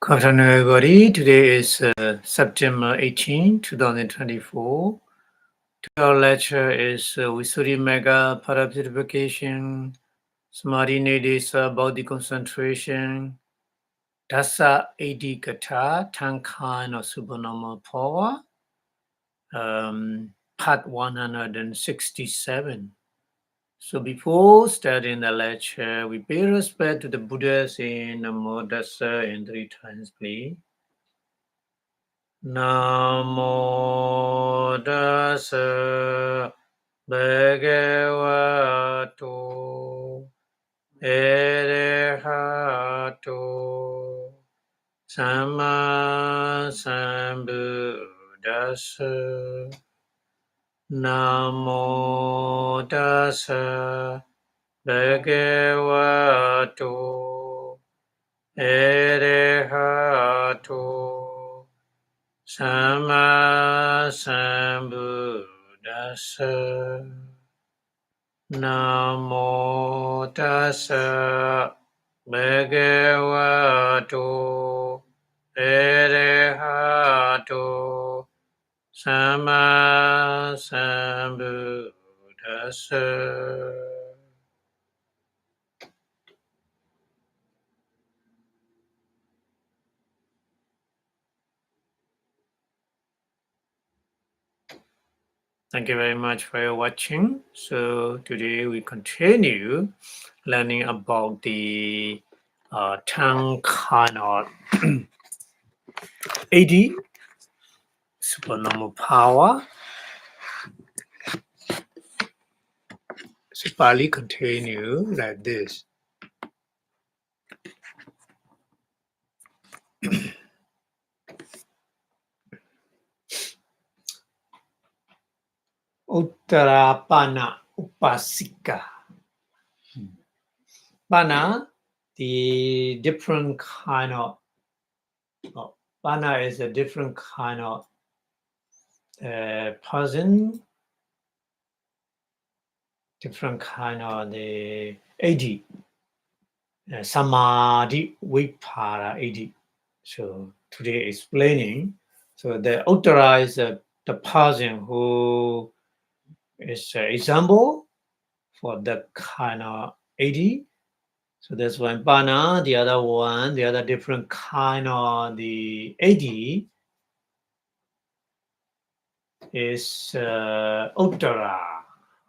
Good afternoon, everybody. Today is September 18, 2024. Our lecture is Visuddhimagga, Purification, Samadhi Nidesa, Body Concentration, Dasa Adi Kata, Tankan or Supernormal Power, Part 167. So before starting the lecture, we pay respect to the Buddhas in Namo Dasa in 3 times, please. Namo Dasa Bhagavato Arahato Samma Sambuddhassa. Namo Dasa Bhagavato Arahato Samma Sambuddhassa. Namo Tassa Bhagavato Arahato Samma Sambuddhassa. Thank you very much for your watching. So today we continue learning about the tongue kind of 80 supernormal power. So Pali continue like this. Uttarapana Upasika. Pana, the different kind of Pana is a different kind of person, different kind of the 80. Samadhi Vipara 80. So today explaining. So the Uttara is the person who is an example for the kind of 80. So that's one Pana, the other one, the other different kind of the 80 is Uttara.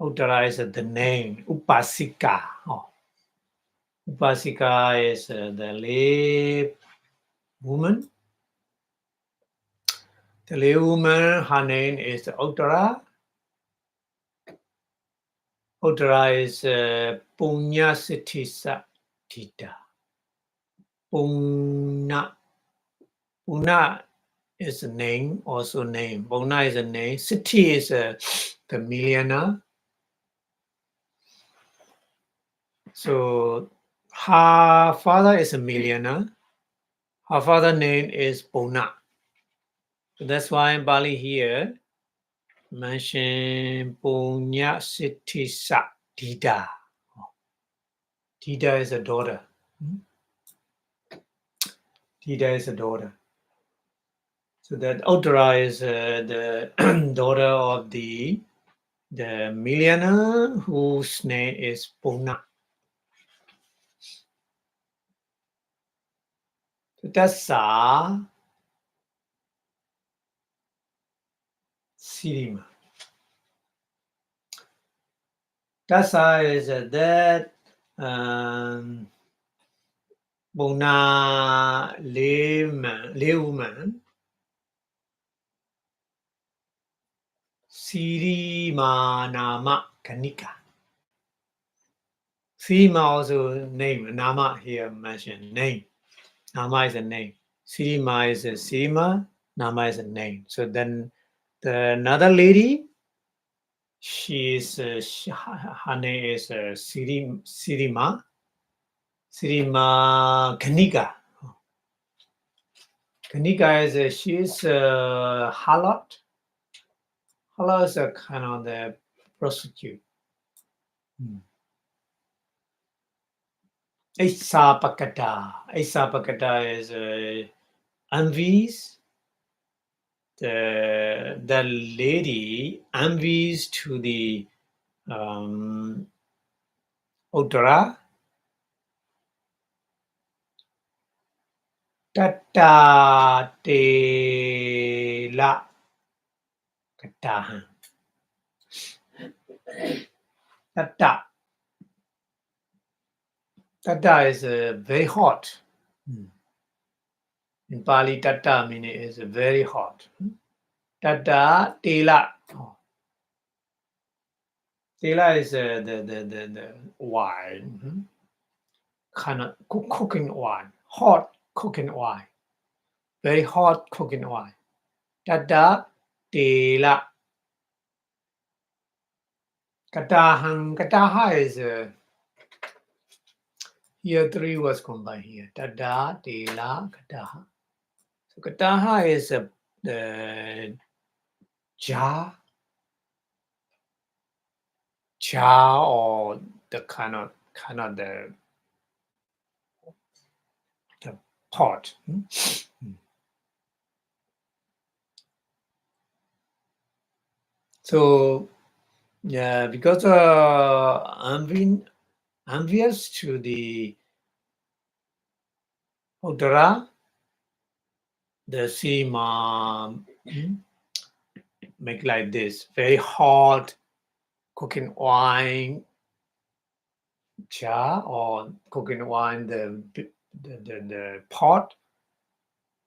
Uttara is the name, Upasika. Upasika is the lay woman. The lay woman, her name is Uttara. Uttara is Punya Siddhisa Tita. Puna. Puna is a name, also name. Puna is a name. Siddhi is the millionaire. So her father is a millionaire. Her father's name is Puna. So that's why in Bali here mention Punya Siddhisa Tita. Tita is a daughter. Tita is a daughter. So that Uttara is the daughter of the millionaire whose name is Puna. So Dasa Sirima. Dasa is that Puna Leuman Sirima Nama Kanika. Sirima also name. Nama here mentioned name. Nama is a name. Sirima is a Sirima. Nama is a name. So then another lady, she is her name is Sirima Kanika. Kanika is she is harlot. Harlot is a kind of the prostitute. Isapakata. Isapakata is envies the lady envies to the Uttara Tatta te la katahan. Tatta. Tatta is very hot. In Pali, tatta meaning is very hot. Tatta tela. Tela is the wine, kind of cooking wine, hot cooking wine, very hot cooking wine. Tatta tela. Katahan. Kataha is here 3 words combined here. Tatta tela kataha. So kataha is the jar or the kind of the pot. So yeah, because I'm envious to the Uttara, the Sima make like this very hot cooking wine jar or cooking wine the pot.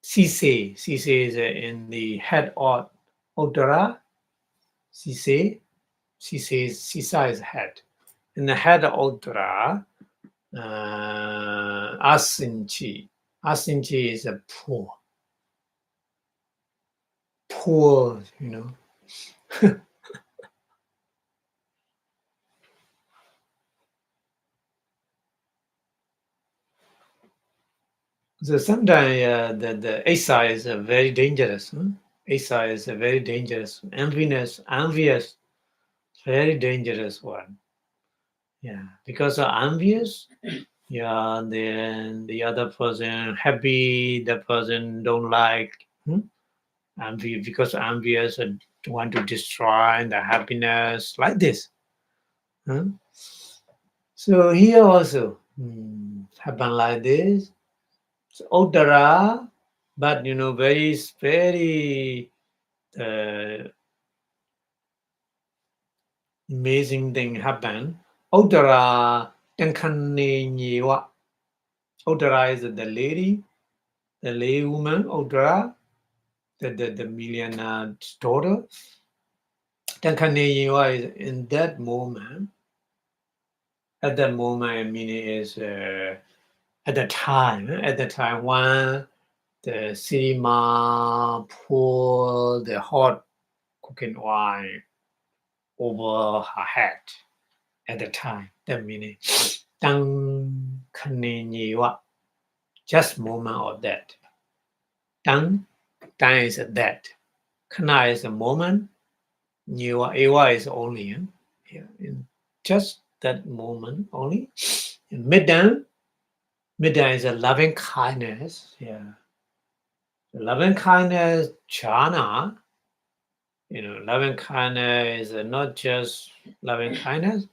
Sise is in the head of Uttara. Sisa is head. In the head of Uttara, Asinchi. Asinchi is a poor, you know. So sometimes the Asa is very dangerous. Asa is a very dangerous. Envious, very dangerous one. Yeah, because envious, yeah, then the other person happy, the person don't like. Because envious want to destroy the happiness like this. So here also happen like this. So Uttara, but very amazing thing happen. Uttara Tankane Nyewa. Uttara is the lady woman, Uttara, the millionaire's daughter. Tankane Nyewa is in that moment. At that moment, I mean, it is at the time when the cinema pour the hot cooking wine over her head. At the time, that meaning, tang kaniwa, just moment of that. Tang is that. Kana is a moment. Niwa ewa is only here in just that moment only. And midday is a loving kindness. Yeah, loving kindness, jhana. Loving kindness is not just loving kindness.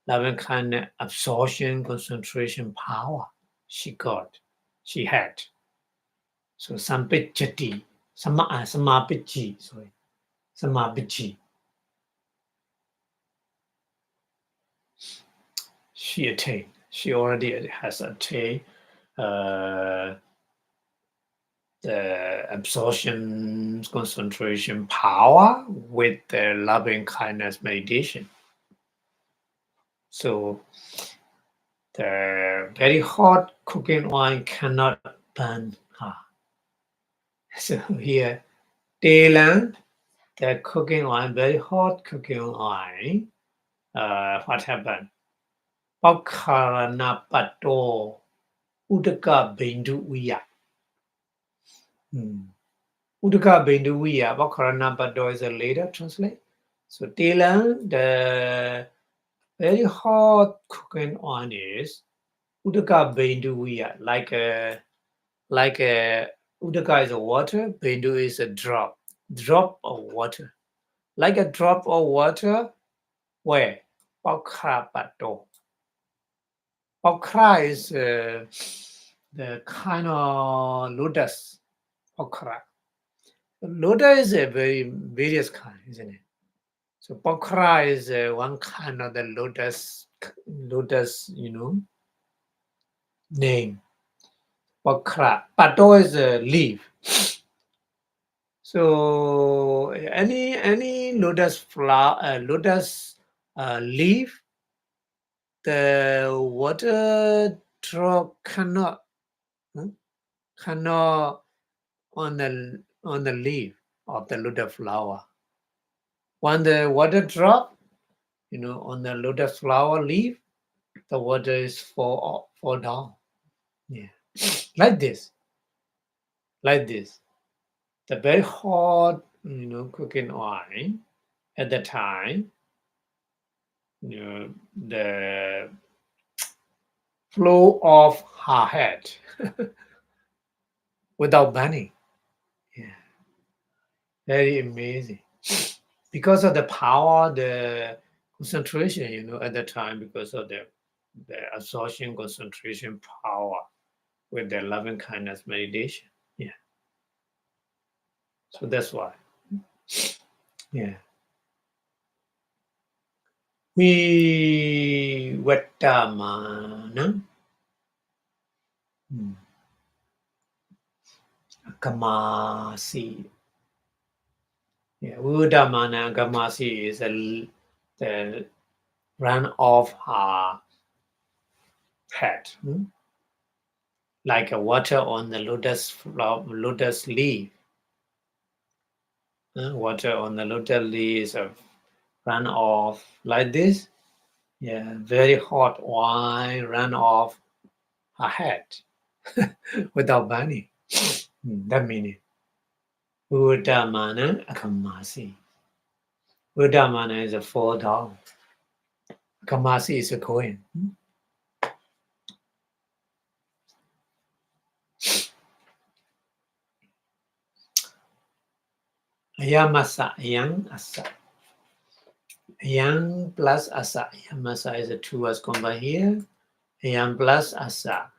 Loving kindness, absorption, concentration, power. She had. So sampijati, samapiji, sorry, samapiji. She attained. She already has attained the absorption, concentration, power with the loving kindness meditation. So the very hot cooking wine cannot burn her. So here, Thailand, the cooking wine, very hot cooking wine. What happened? Pakharana pato udaka bindu uya. Udaka bindu uya. Pakharana pato is a later translate. So Thailand, the very hot cooking wine is udaka bindu uya, like a Udaka is a water, Bindu is a drop of water. Like a drop of water, where? Pakra pato. Pakra is the kind of lotus. Pakra. Lotus is a very various kind, isn't it? So pakra is one kind of the lotus, name. Pakra. Pato is a leaf. So any lotus flower, lotus leaf, the water drop hmm, cannot on the leaf of the lotus flower. When the water drop, on the lotus flower leaf, the water is fall down. Yeah, like this, like this. The very hot, cooking oil at the time, the flow of her head without burning. Yeah, very amazing. Because of the power, the concentration, at the time, because of the absorption concentration power with the loving kindness meditation. Yeah. So that's why. Yeah. Vipassanā. Kamasi. Yeah, Vipassanā Kamasi is the run of her head, like a water on the lotus leaf. Water on the lotus leaf is a run off like this. Yeah, very hot wine run off her head without burning. That meaning. Vipassanā Kamasi. Vipassanā is a fall down. Kamasi is a going. Ayamasa, yang asa. Yang plus asa. Ayamasa is a two as combined here. Yang plus asa.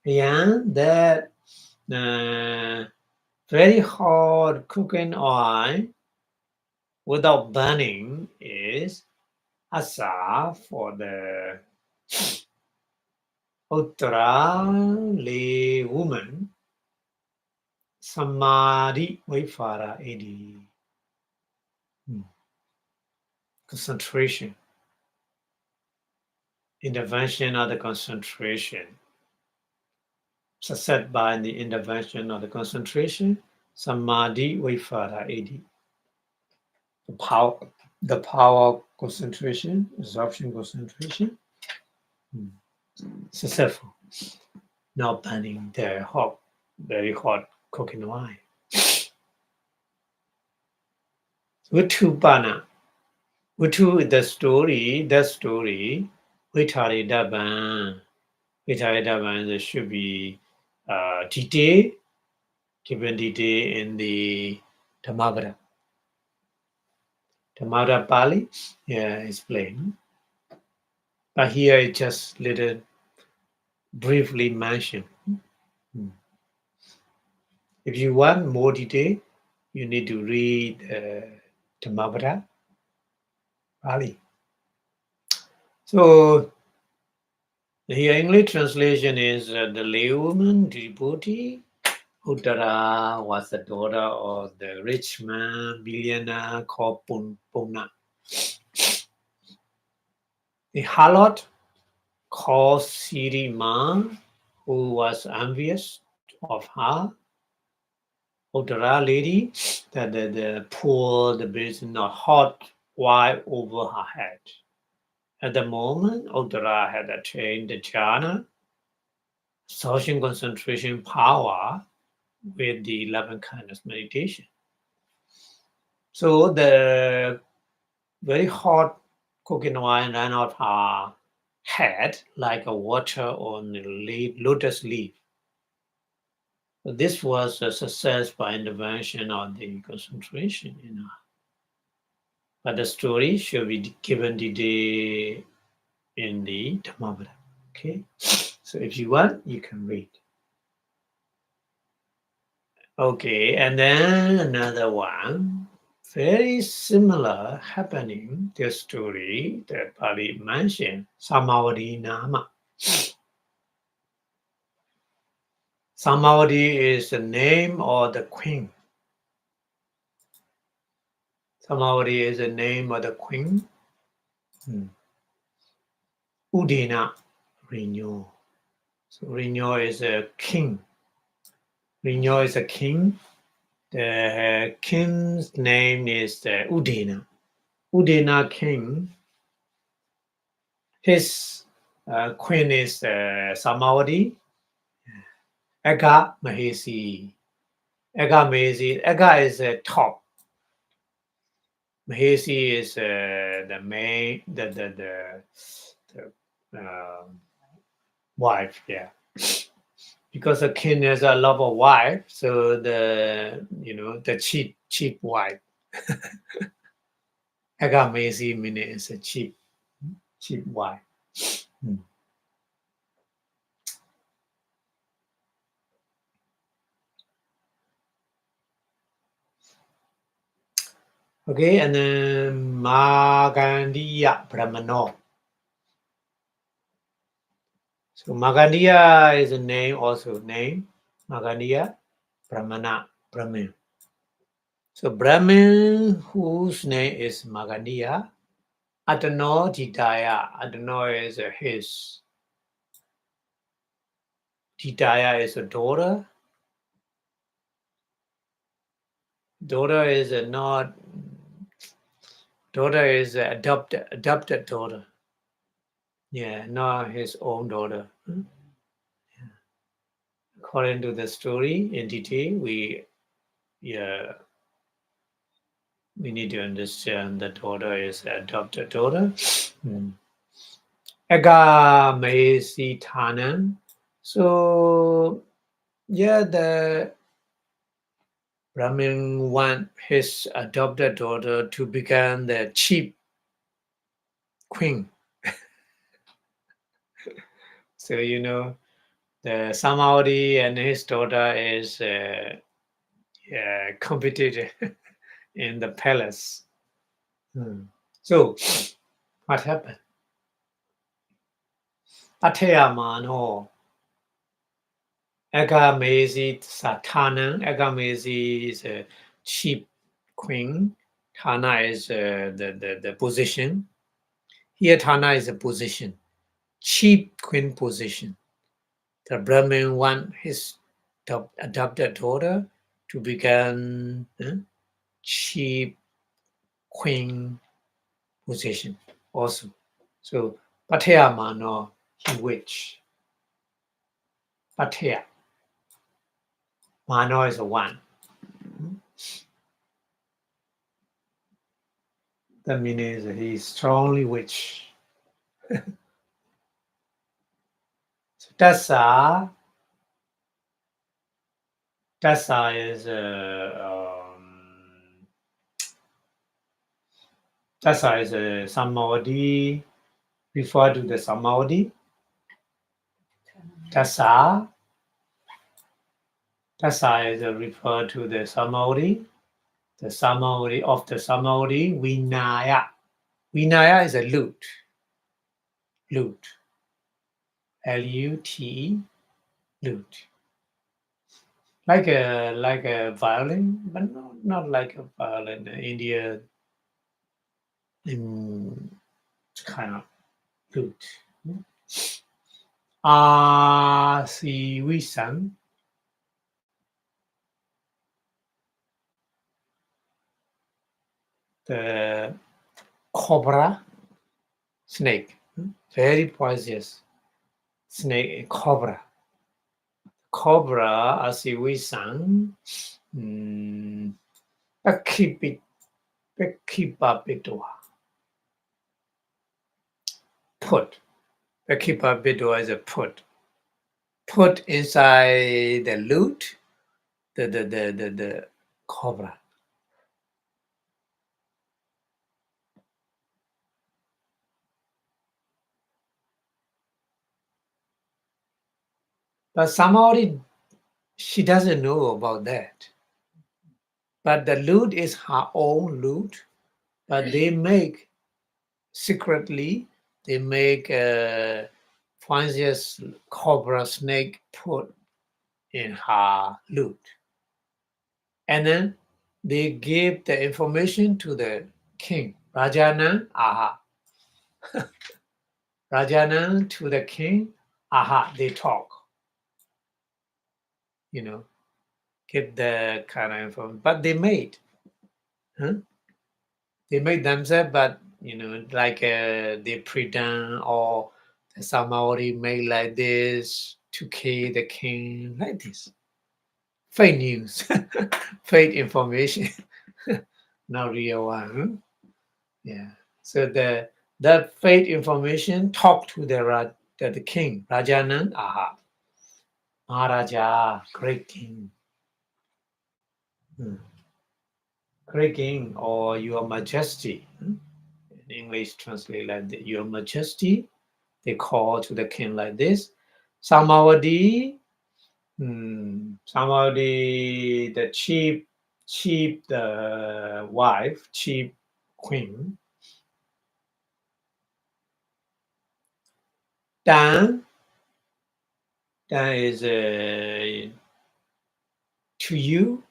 Yang, that very hot cooking oil without burning is asa for the Uttara lay woman. Samadhi Vipara Adi. Concentration. Intervention of the concentration. Success by the intervention of the concentration. Samadhi Vipara Adi. The power of concentration, absorption concentration. Successful. Not burning the hot, very hot cooking wine. Vipassanā. Vitu, the story, Vitharidabban. Vitharidabban should be detail, given detail in the Dhammavada. Dhammavada Pali, explained. But here it just little briefly mentioned. If you want more detail, you need to read Dhammavada Pali. So here English translation is the laywoman devotee. Uttara was the daughter of the rich man, billionaire called Puna. The harlot called Sirima, who was envious of her. Uttara lady, that the poor, the business, not hot wine over her head. At the moment, Uttara had attained the jhana, social concentration power with the loving kindness meditation. So the very hot cooking wine ran out her head like a water on a lotus leaf. This was a success by intervention of the concentration, But the story should be given today in the Dhammavada. Okay, so if you want, you can read. Okay, and then another one, very similar happening, the story that Pali mentioned, Samavadi Nama. Samavadi is the name of the queen. Samavadi is the name of the queen. Udina, Renyo. So Renyo is a king. Renyo is a king. The king's name is Udina. Udina king. His queen is Samavadi. Aga Mahesi. Aga Mahesi. Aga is top. Mahesi is the main, the wife. Yeah. Because the king has a lot of wife, so the cheap wife. Agamesi means a cheap wife. Okay, and then Magandiya Brahmano. So Magandiya is a name, also name. Magandiya Brahmana, Brahmin. So Brahmin whose name is Magandiya, Adano Jidaya. Adano is his. Jidaya is a daughter. Daughter is not. Daughter is adopted daughter. Yeah, not his own daughter. Yeah. According to the story in detail, we need to understand the daughter is adopted daughter. Ega Maisi Tanan. So the Brahmin want his adopted daughter to become the chief queen. So the Samavadi and his daughter is competed in the palace. So what happened? Ateyamano Agamesi Satanan. Agamesi is a chief queen. Tana is the position. Here Tana is a position. Chief queen position. The Brahmin want his adopted daughter to become chief queen position also. So Pateya Mano, he which. Pateya. Mano is a one. That means he strongly which. So Tassa is Tassa is a Samavadi, refer to the Samavadi. Tassa is refer to the Samavadi. The Samavadi of the Samavadi, Vinaya. Vinaya is a lute. Lute. L-U-T-E, lute. Like a violin, but not like a violin. India, it's kind of lute. Siwisan. The cobra, snake, very poisonous snake, cobra. Cobra, asiwisan, Bekipapitoa. Put. Bekipapitoa is a put. Put inside the lute the cobra. But somehow she doesn't know about that. But the lute is her own lute, but they make secretly, they make a poisonous cobra snake put in her lute. And then they give the information to the king, Rajanan, aha. Rajanan to the king, aha, they talk. Get the kind of information. But they made. They made themselves, but like they pretend or somebody made like this to kill the king, like this. Fake news, fake information, not real one. Yeah. So that fake information talk to the king, Rajanan, aha, Maharaja, great king. Great king or your majesty. In English translate like that, your majesty. They call to the king like this. Samavadi, Samavadi, the chief, the wife, chief queen. Dan is to you,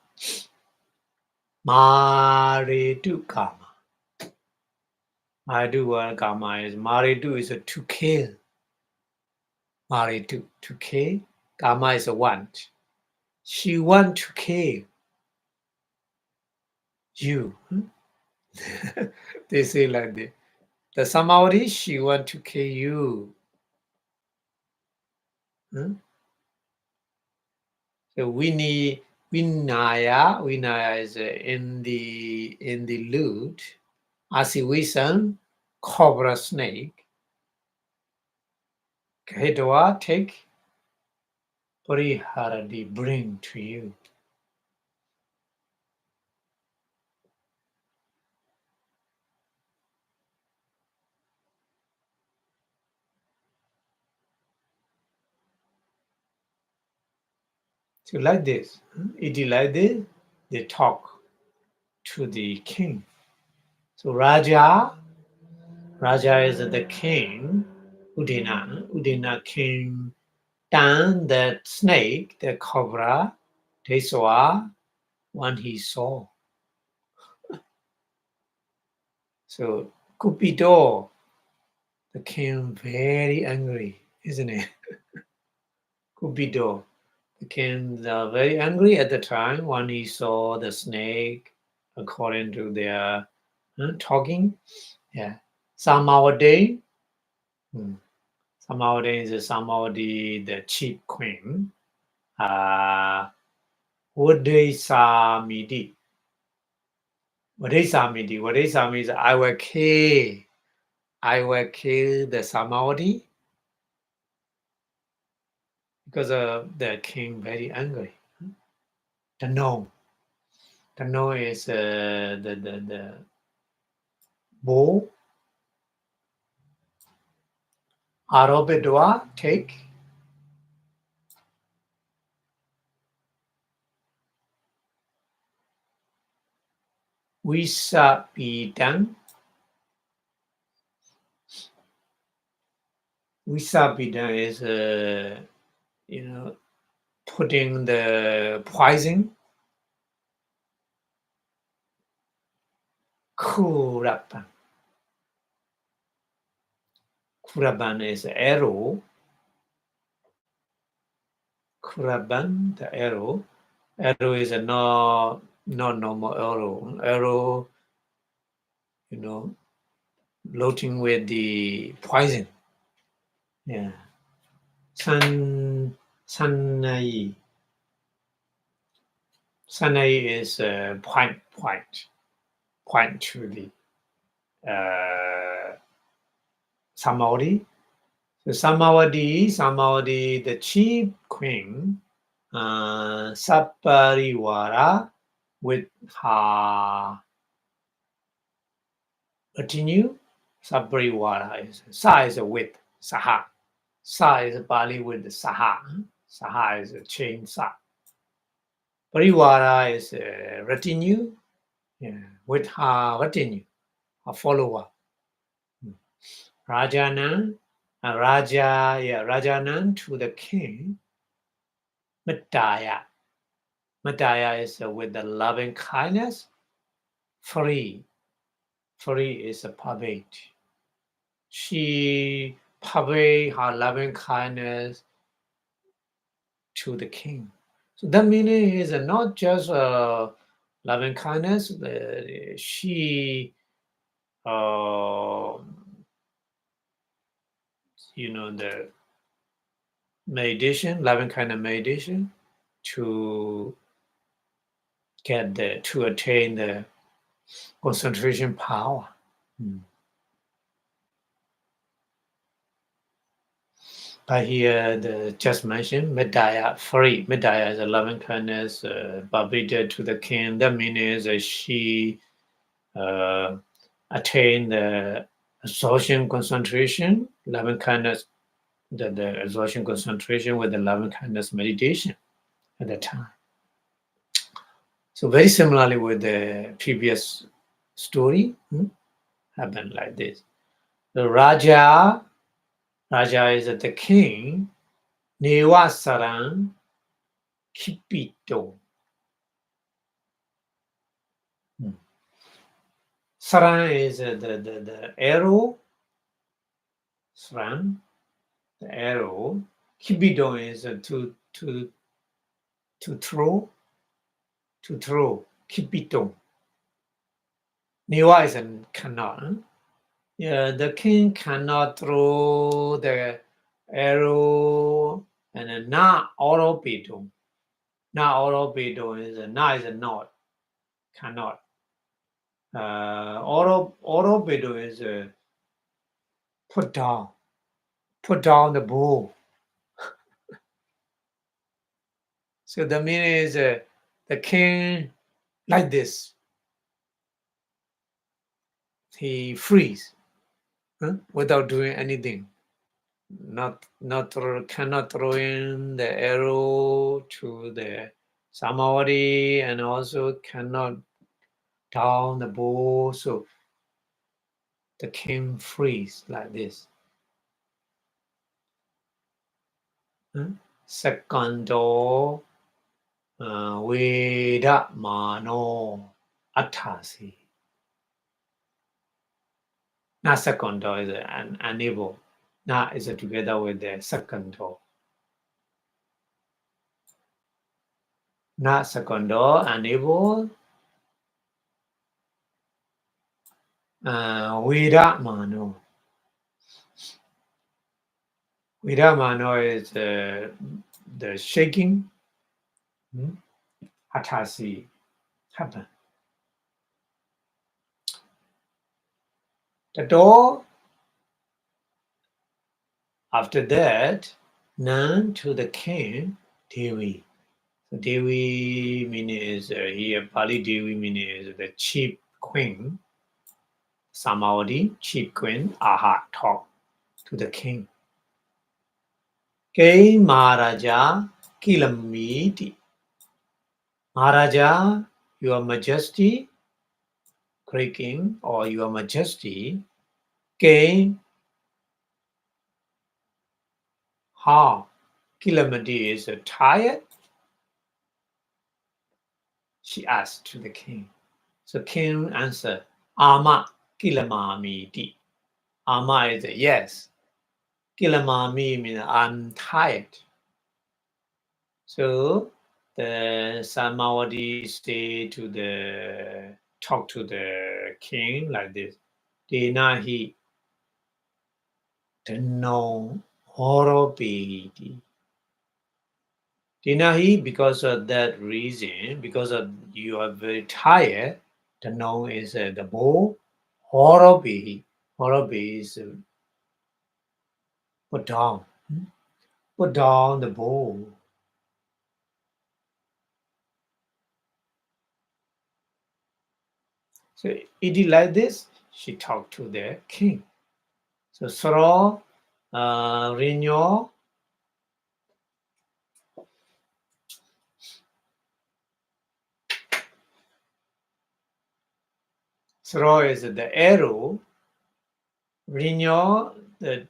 Maridu Kama. Maridu Kama is Maridu is a to kill. Maridu to kill. Kama is a want. She want to kill you. They say like this. The Samavadi, she want to kill you. So Vinaya is in the lute. Asivisan, cobra snake. Kahitwa, take Pariharadi, bring to you. So like this, it is like this, they talk to the king. So Raja is the king, Udina king, Dan, that snake, the cobra, they saw when he saw. So Cupido, the king, very angry, isn't it? Cupido, the king, very angry at the time when he saw the snake, according to their talking. Yeah. Samavadi, Samavadi is Samavadi, the chief queen. Vadaisamidi. Vadaisamidi is I will kill the Samavadi because the king very angry. The no is the bull. Arobedwa, take. Visabidan. Visabidan is putting the poison. Kuraban. Kuraban is arrow. Kuraban, the arrow. Arrow is a not normal arrow. Arrow, loading with the poison. Yeah. Sanai. Sanai is point to the Samavadi. So Samavadi, the chief queen, Saparivara with her retinue. Saparivara is sa is a with saha. Sa is a Pali with the saha. Saha is a chain sa. Parivara is a retinue, with her retinue, a follower. Rajanan, Rajanan to the king. Mataya. Mataya is with the loving kindness. Free. Free is a pervade. She pervade her loving kindness to the king. So that meaning is not just loving kindness, but she, the meditation, loving kind of meditation, to attain the concentration power. But here, just mentioned, Medaya, free. Medaya is a loving kindness, pervaded to the king. That means she attained the absorption concentration, loving kindness, the absorption concentration with the loving kindness meditation at that time. So very similarly with the previous story, happened like this. The Raja is the king, Neva Saran Kipito. Saran is the arrow. Saran, the arrow. Kipito is to throw. To throw. Kipito. Neva is cannot. Yeah, the king cannot throw the arrow, and na oropedo. Na oropedo is a not, cannot. Oropedo is put down the bow. So the meaning is the king like this. He frees without doing anything. Cannot throw in the arrow to the Samawati, and also cannot down the bow. So the king frees like this. Secondo Vedamano Atasi. Na secondo is an unable. Na is together with the secondo. Na secondo, unable. Vedamano. Vedamano is the shaking. Atasi happen. The door. After that, none to the king, Devi. So Devi means here Pali Devi means the chief queen. Samawati, chief queen, aha, talk to the king. Ke Maharaja Kilamiti. Maharaja, your majesty, great king, or your majesty, Ke Ha. Kilamati is tired. She asked to the king. So king answered, Ama Kilamamiti. Ama is yes. Kilamami means I'm tired. So the Samawati talk to the king like this. Denahi Tano Horobiti. Denahi, because of that reason, because of you are very tired, Tano is the bow. Horobi. Horobi is put down. Put down the bow. So eating like this, she talked to the king. So Sro, Rinyo, Sro is the arrow, Rinyo, the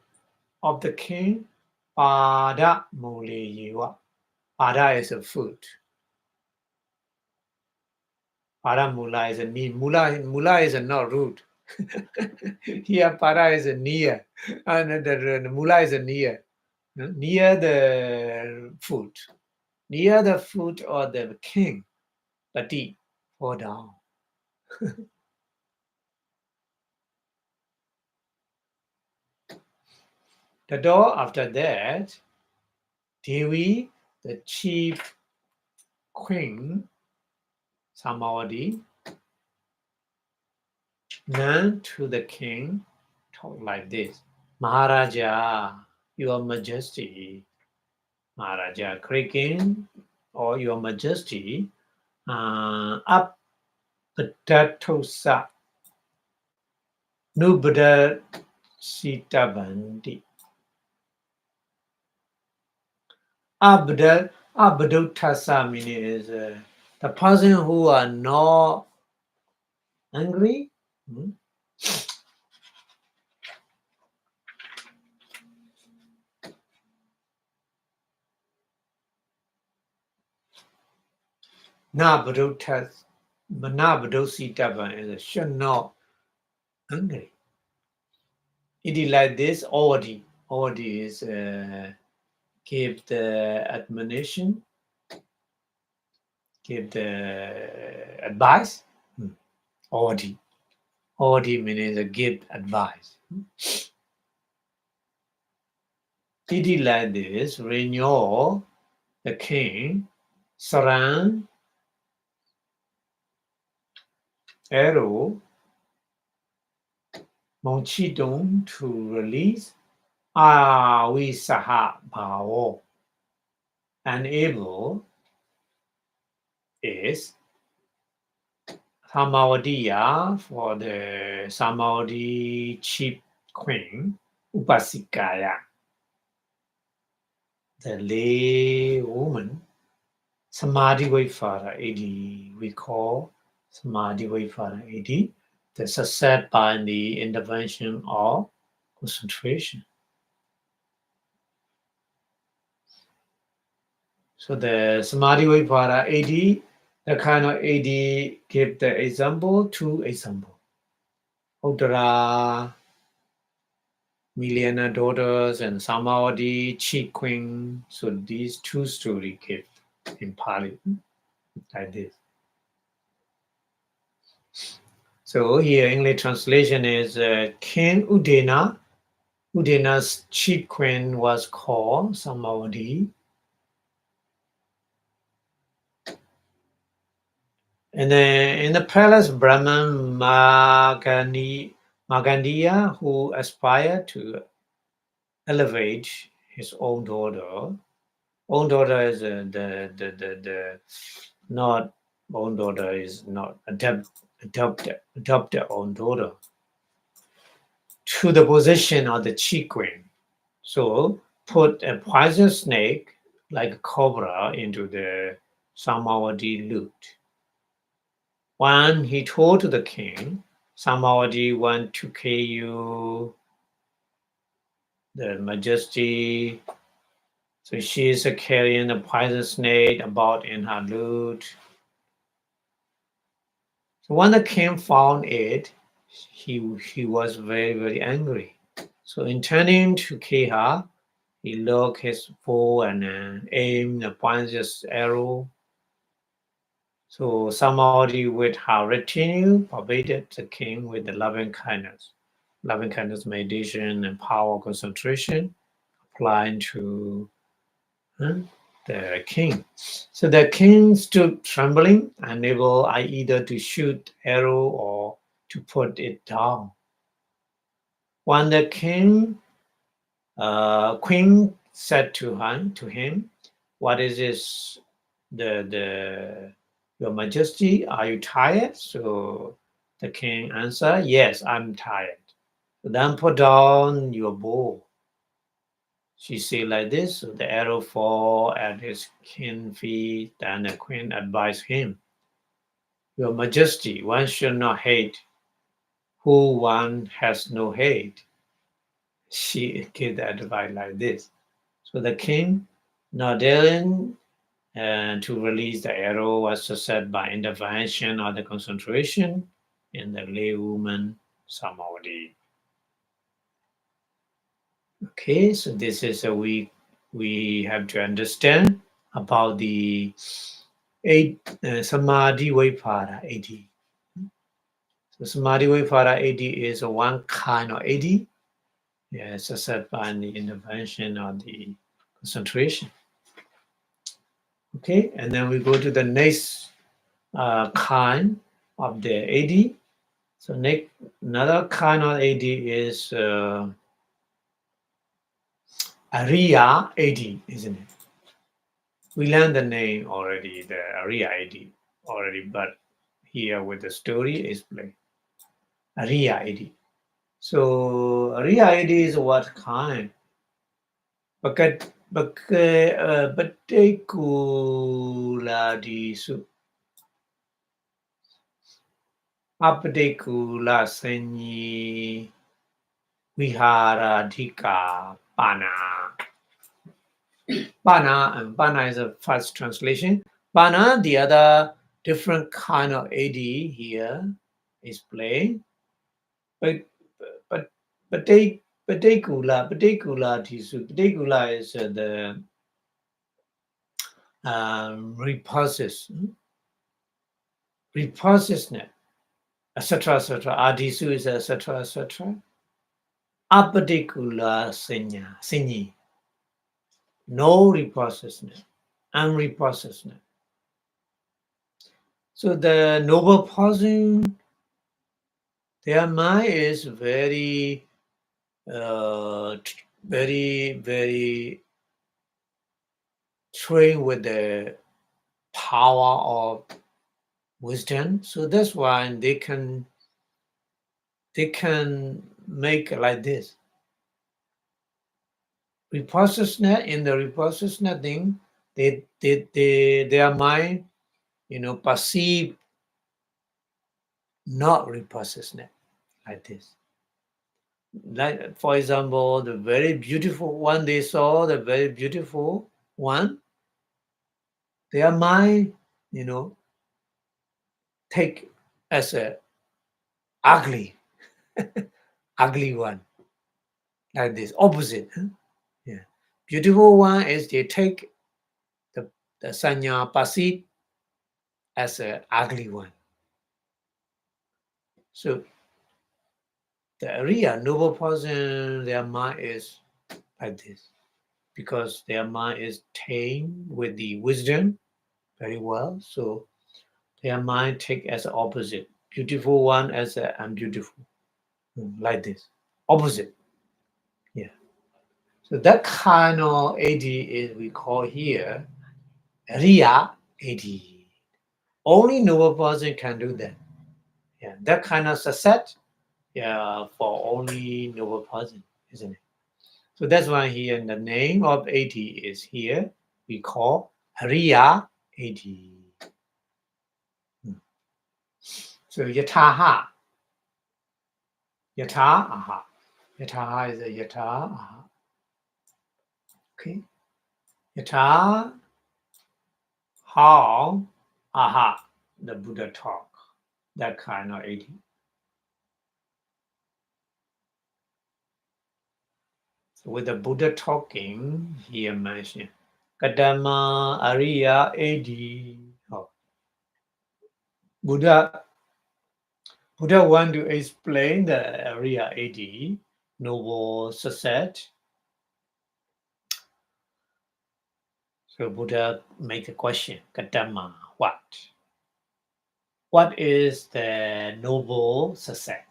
of the king, Pada Mule Yiwa. Pada is a food. Pada Mula is a knee. Mula is a not root. Here Pada is a near. And the Mula is a near. Near the foot. Near the foot of the king. Pati, fall down. The door after that, Devi, the chief queen, Samavati, turned to the king, talked like this. Maharaja, your majesty, Maharaja, great king, or your majesty, Abhidhamma, Nubada Sitabanti. Abhidhamma meaning is the person who are not angry. Manabadositaban is should not angry. It is like this already. Already is give the admonition, give the advice. Already. Already means give advice. It is like this. Renew the king, surround arrow, Monchidong to release Avisaha Bhavo. Unable is Samavadiya for the Samavadi chief queen, Upasikaya, the lay woman, Samadhi Vaifara 80, we call Samadhi Vaifara 80, the success by the intervention of concentration. So the Samadhi Vaifara 80, the kind of 80 give the example, two example. Uttara, millionaire daughters, and Samavati, chief queen. So these two stories give in Pali like this. So here English translation is King Udena. Udena's chief queen was called Samavati. And then in the palace, Brahman Magandiya, who aspired to elevate his own daughter. Own daughter is the not own daughter is not adopted own daughter to the position of the chief queen. So put a poisonous snake like a cobra into the Samavati lute. When he told the king, Samavati want to kill you, the majesty. So she is carrying a poison snake about in her lute. So when the king found it, he was very, very angry. So intending to kill her, he looked his bow and aimed a poisonous arrow. So Samavati with her retinue pervaded the king with the loving kindness meditation and power concentration applying to the king. So the king stood trembling, unable either to shoot arrow or to put it down. When the queen said to him, "What is this? Your Majesty, are you tired?" So The king answered, yes, I'm tired. Then put down your bow. She said like this, so the arrow fall at his king's feet. Then the queen advised him, Your Majesty, one should not hate who one has no hate. She gave the advice like this. So the king, not daring to release the arrow, was set by intervention or the concentration in the laywoman samadhi. Okay, so this is we have to understand about the samadhi vipara 80. So samadhi vipara 80 is one kind of 80. Yes, set by the intervention or the concentration. Okay, and then we go to the next kind of the 80. So next, another kind of 80 is Ariya 80, isn't it? We learned the name already, the Ariya 80 already, but here with the story is played. Ariya 80. So Ariya 80 is what kind? Particuladisu. Apadekula Senyi Viharadhika Pana. Pana, and Pana is a first translation. Pana, the other different kind of AD here is played. But Patekula is the repulsiveness, etc., etc. Adisu is etc., etc. Apatikula senyi. No repulsiveness, unrepulsiveness. So the noble person, their mind is very, very trained with the power of wisdom. So that's why they can make like this. Repulsiveness, in the repulsiveness thing, their mind, perceive not repulsiveness like this. Like, for example, the very beautiful one they saw, the very beautiful one, their mind, take as a ugly, ugly one, like this, opposite. Huh? Yeah, beautiful one is they take the sanya perceive as a ugly one. So the real noble person, their mind is like this, because their mind is tamed with the wisdom very well. So their mind take as an opposite, beautiful one as an unbeautiful, like this, opposite. Yeah. So that kind of AD is we call here Riya AD. Only noble person can do that. Yeah, that kind of success, yeah, for only noble person, isn't it? So that's why here the name of AD is here. We call Riya AD. So Yataha. Yataha. Yataha is a Yataha. Okay. Yata, how, aha, the Buddha talk. That kind of 80. So with the Buddha talking, here mentioned Kadama Ariya AD. Oh. Buddha want to explain the Ariya AD, noble success. So Buddha make a question, Kadama, what? What is the noble success?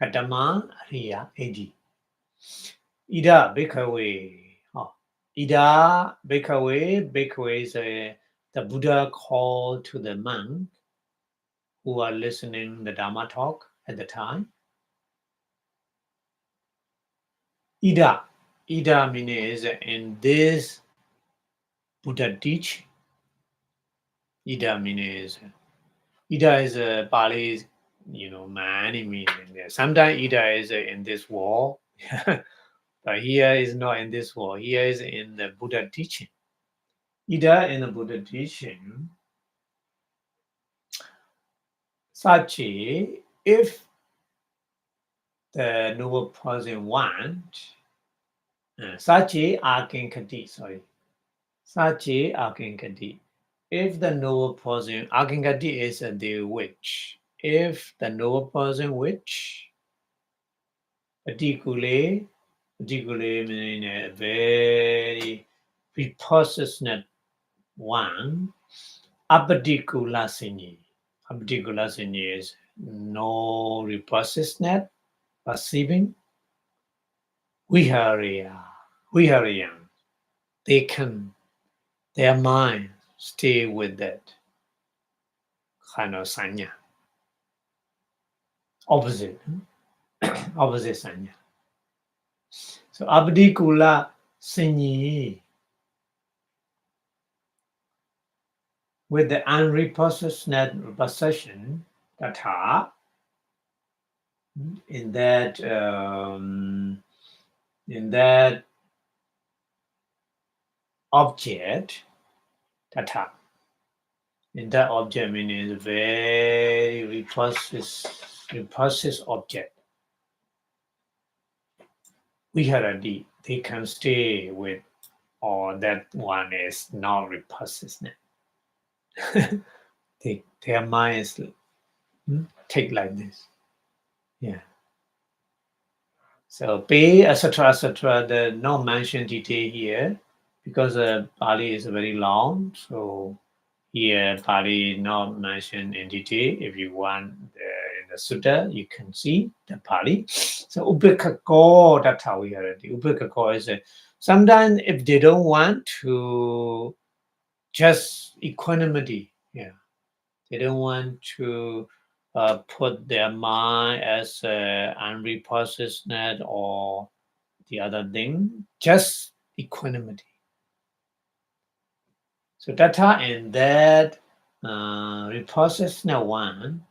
Kadama Ariya AD. Ida Bhikkhave. Oh. Ida Bhikkhave. Bhikkhave is the Buddha called to the monk. who are listening the Dharma talk at the time. Ida. Ida means in this Buddha teaching. Ida means Ida is a Pali, many meaning. Sometimes Ida is in this world, but here is not in this world. Here is in the Buddha teaching. Ida in the Buddha teaching, Sachi, if the noble person want, Sachi Akinkati, sorry. Sachi Akinkati. If the noble person, Akinkati is the witch. If the noble person witch, particularly meaning a very repulsive one, apadikula sinyi. Apadikula sinyi is no repulsiveness, perceiving. Vihariya. They can, their mind stay with that kind of sanya. Opposite sanya. So abdikula sinyi with the unrepossessed possession tata in that object tata. In that object meaning very repulsive object. Viharadi, they can stay with, or that one is not repulsive. Their mind is take like this. Yeah. So pay, etc. The not mentioned detail here because Pali is very long. So here Pali not mentioned in detail. If you want in the Sutta, you can see the Pali. So upekako, that's how we heard it. Upekako is sometimes if they don't want to just equanimity, yeah, they don't want to put their mind as unrepossessed or the other thing, just equanimity. So data and that repossessed one,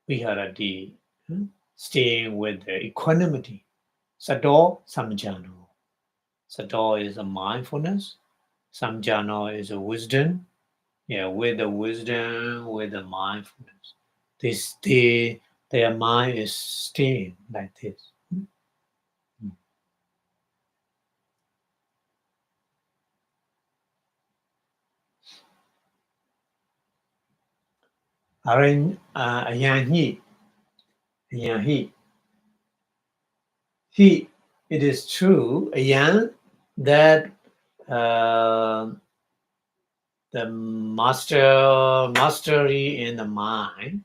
we had the staying with the equanimity. Sato samjano. Sato is a mindfulness. Samjano is a wisdom. Yeah, with the wisdom, with the mindfulness. Their mind is staying like this. Ayan he. It is true, Ayan, that the mastery in the mind.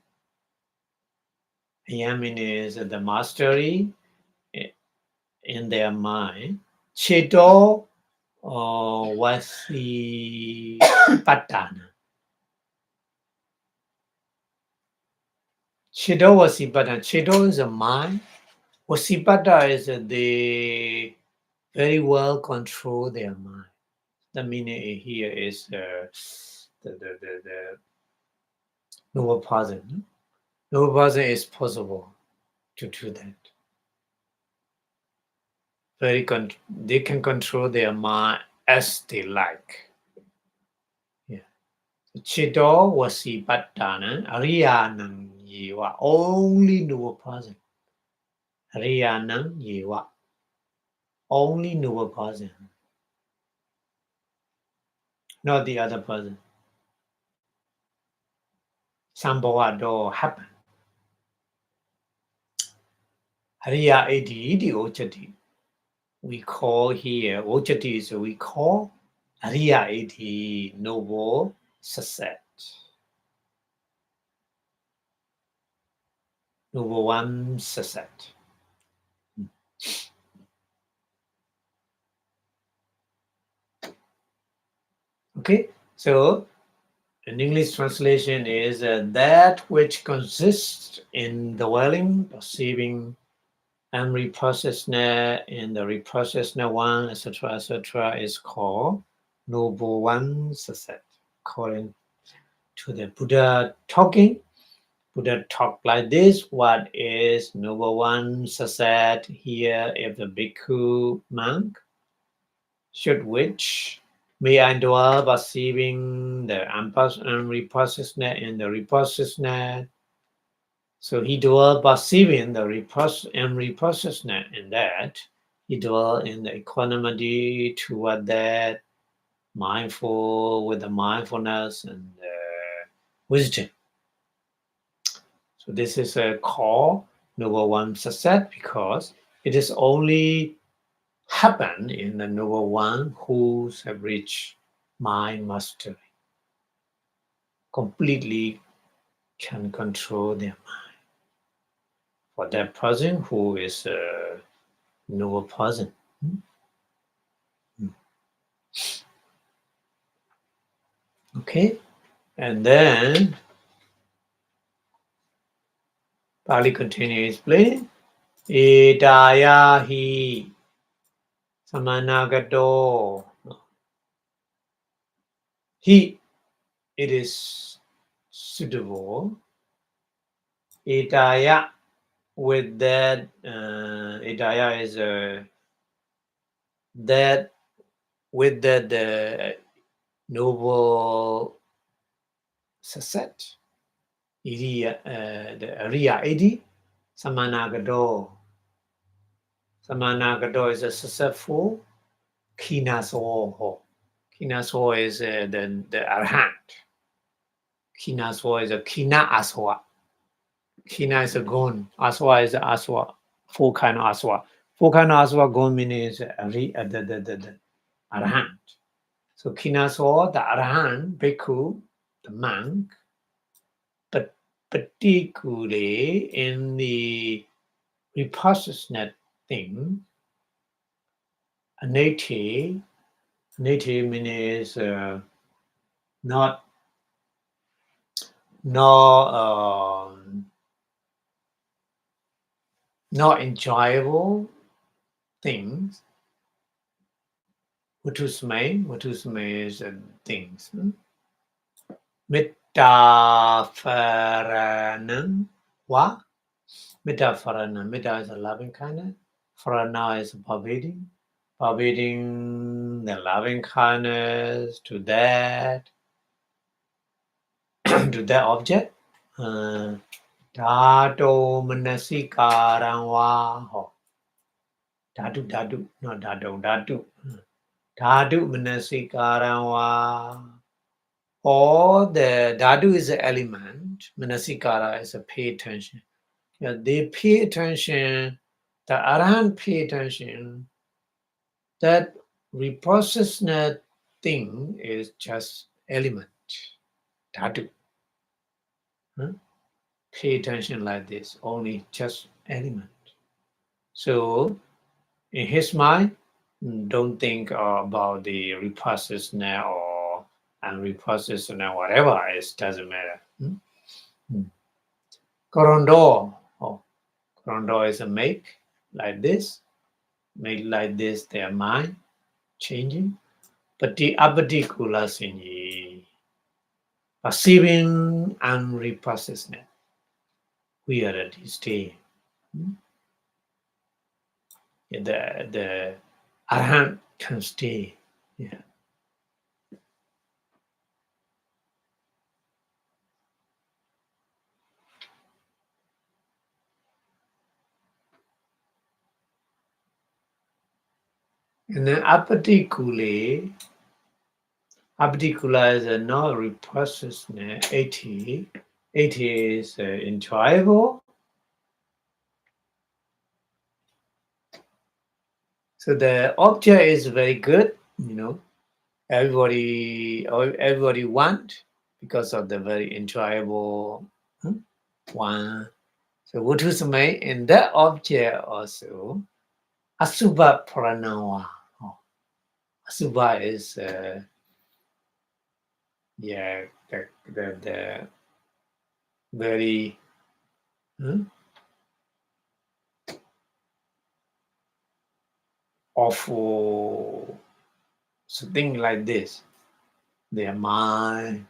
Yamin is the mastery in their mind. Cheto wasi patana. Cheto wasi patana. Cheto is a mind. Wasipata is they very well control their mind. The meaning here is the noble person. Noble person is possible to do that. They can control their mind as they like. Yeah. Chito wasipatana ariyanam yewa. Only noble person. Ariyanam yewa. Only noble person. Not the other person. Sambhava do happen. Hariya edi di ochati. We call here ochati is we call Hariya edi noble success. Noble one success. Okay, so An English translation is that which consists in dwelling, perceiving, and reprocessing in the reprocessing one, etc., is called noble one success. According to the Buddha talking, Buddha talk like this. What is noble one success here? If the bhikkhu monk should which may I dwell perceiving the unreprocessed in the reprocessed. So he dwell perceiving the unreprocessed in that. He dwell in the equanimity toward that, mindful with the mindfulness and wisdom. So this is a call noble one success because it is only happen in the noble one who have reached mind mastery, completely can control their mind. For that person who is a noble person. Okay, and then Pali continues explaining. Etaya hi samanagato. He, it is suitable. Etaya, with that, etaya is that, with that the noble success. The Ariya 80, Samanagado. Samanagado is a successful Kinaso. Kinaso is the Arhat. Kinaso is a Kina Aswa. Kina is a gun. Aswa is a Aswa. Four kind of Aswa. Four kind of Aswa gun means the Arhat. So Kinaso, the Arhat, Bhikkhu, the monk, but particularly in the reprocessed thing, native means not not enjoyable things. Vatusme is things. Mitta wa. Mitta farana. Mitta is a loving kindness. Farana is pervading the loving kindness to that to that object. Dhato manasikaram wa ho. Dhatu, not dhatu. Dhatu manasikaram wa. Or the dhatu is the element. Manasikara is a pay attention. Yeah, they pay attention. The Arahant pay attention. That reprocessed thing is just element. Dhatu. Pay attention like this, only just element. So in his mind, don't think about the reprocessed or unreprocessed or whatever, it doesn't matter. Korondo. Korondo is a make like this. Make like this, their mind changing. But the apatikula sinji, perceiving unreprocessed. We are at this stage. The Arahant can stay. Yeah. And then apatikula is a no reprocessed 80. 80 is enjoyable. So the object is very good, everybody want because of the very enjoyable one. So what is made in that object also? Asubha Pranawa. Asubha is yeah, the very awful thing like this. Their mind,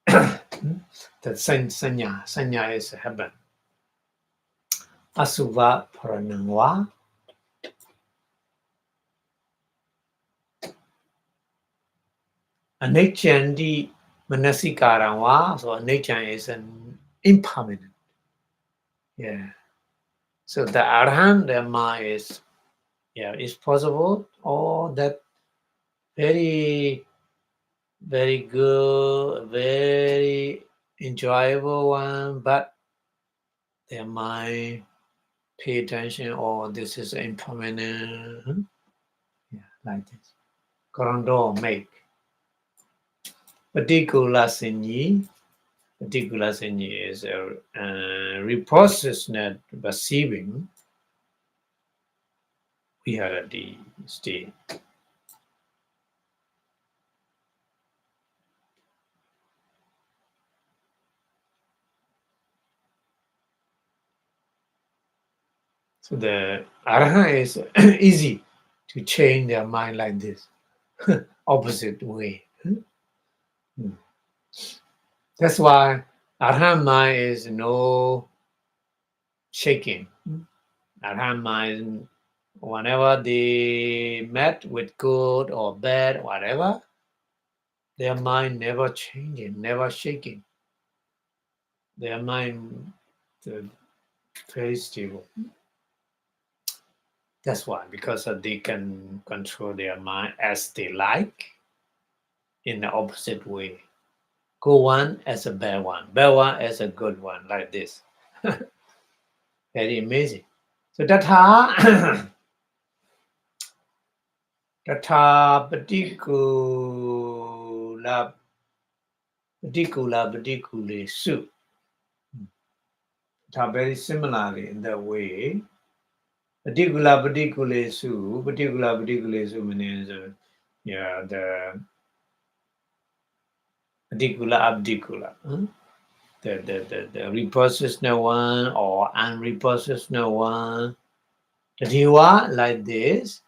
the sanya is heaven. Asuva Paranangwa. Anechandi Manasikaranwa. So Anechan is an impermanent. Yeah. So the Arhan, their mind is, yeah, is possible. Or that very, very good, very enjoyable one, but their mind pay attention, or this is impermanent. Yeah, like this. Korando make. Particular sinyi. Particular sinyi is a repossessed perceiving reality state. So the arahant is easy to change their mind like this, opposite way. That's why arahant mind is no shaking. Arahant mind, whenever they met with good or bad, whatever, their mind never changing, never shaking. Their mind very stable. That's why, because they can control their mind as they like in the opposite way. Good one as a bad one as a good one, like this. Very amazing. So Tatha Patikula Su. Very similarly in that way. Particular Su means yeah, the particular abdicula. The repossessed one or unrepossessed one. The diva like this.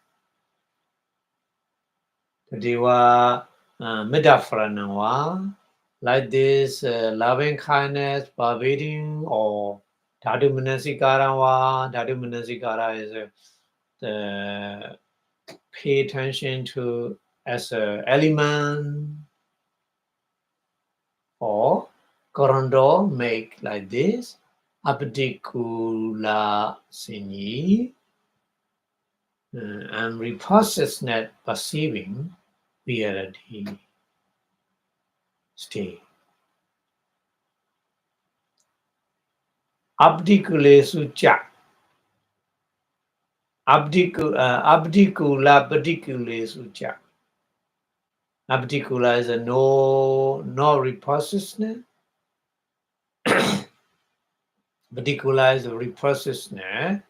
The diva metaphoranawa like this, loving kindness, pervading, or dhatu manasikarawa. Dhatu manasikara is the pay attention to as an element, or Korondo make like this, Abdikula Sinyi, and repossessed perceiving reality state. Abdikule Sucha. Abdikula Abdikule Sucha. Abdikula is a no repossessed. Abdikula is a repossessed. The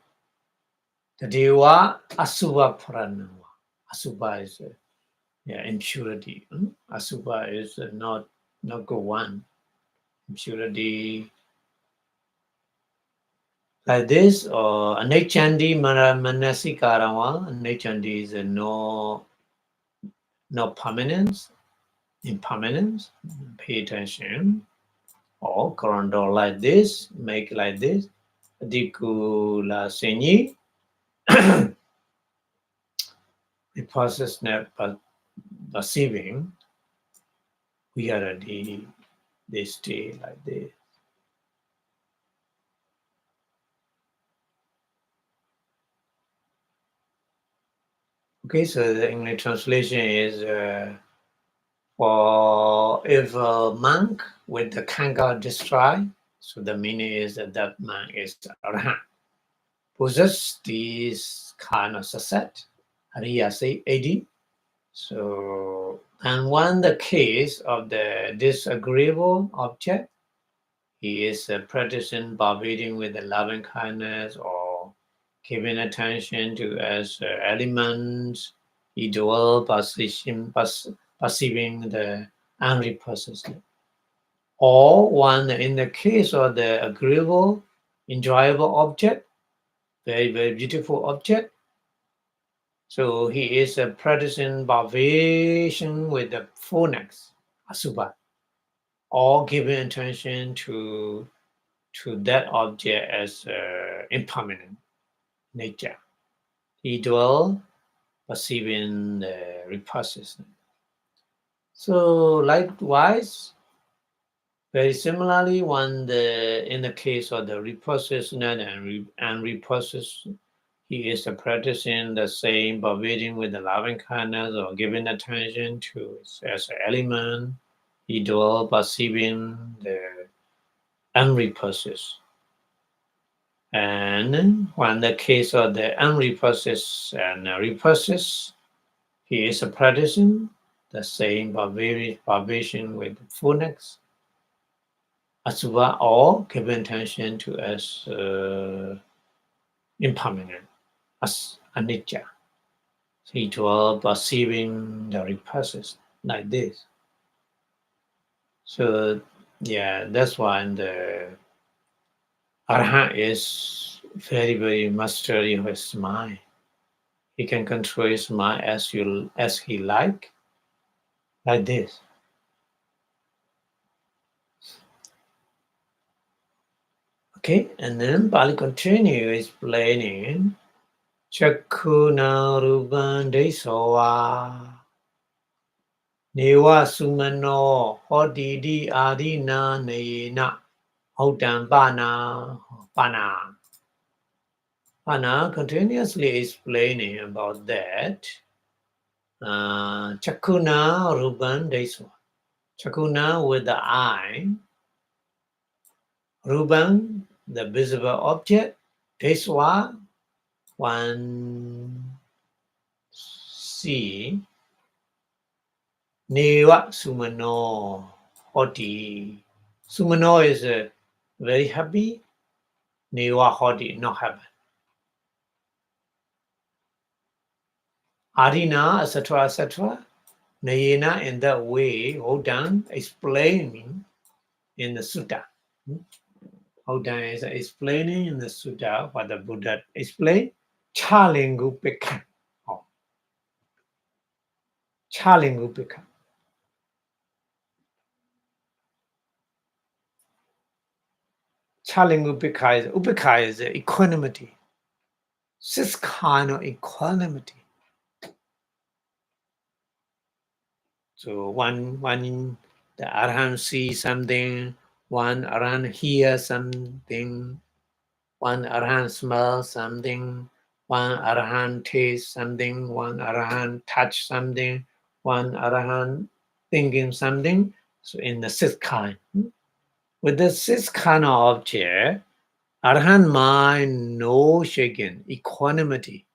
Deva Asubha Pranava. Asubha is impurity. Asubha is not good one. Impurity like this, or Anechandi Manasikarawa. Anechandi is no permanence, impermanence. Pay attention. Or Korando like this, make like this. Dikula Senyi. The process perceiving reality, they stay like this. Okay, so the English translation is for if a monk with the kangar destroy, so the meaning is that monk is arahant, possess this kind of success, Ariya say 80. So, and when the case of the disagreeable object, he is practicing pervading with the loving kindness or giving attention to as elements, he dwell perceiving the and repossess it. Or one, in the case of the agreeable, enjoyable object, very, very beautiful object, so he is practicing privation with the fullness, asubha, or giving attention to that object as impermanent nature. He dwell perceiving the repulsiveness. So likewise, very similarly, in the case of the repulsiveness and repulsive, he is practicing the same pervading with the loving kindness or giving attention to it as an element. He dwell perceiving the unrepulsive. And when the case of the unrepulsive and repulsive, he is practicing the same pervasion with fullness, asubha, or giving attention to as impermanent, as anicca. He dwell perceiving the repulsive like this. So yeah, that's why the Arhat is very, very mastery of his mind. He can control his mind as he like this. Okay, and then Pali continue explaining Chakuna Ruban Desoa Newa Sumano Hodidi Adina Neyena Hotan Pana. Pana continuously explaining about that. Chakuna Ruban Desoa. Chakuna with the eye. Ruban, the visible object. Deswa, one see. Neva Sumano Hoti. Sumano is very happy. Neva Hoti, not happy. Adina, etc., etc. Nayena, in that way, Hodan explaining in the Sutta. Hodan is explaining in the Sutta what the Buddha explained. Chalingupika. Oh. Chalingupika. Upeka is equanimity. This kind of equanimity. So one the Arhan sees something, one Arhan hears something, one Arhan smells something, one Arhan tastes something, one Arhan touch something, one Arhan thinking something. So in the sixth kind. With the sixth kind of object, Arhan mind no shaking, equanimity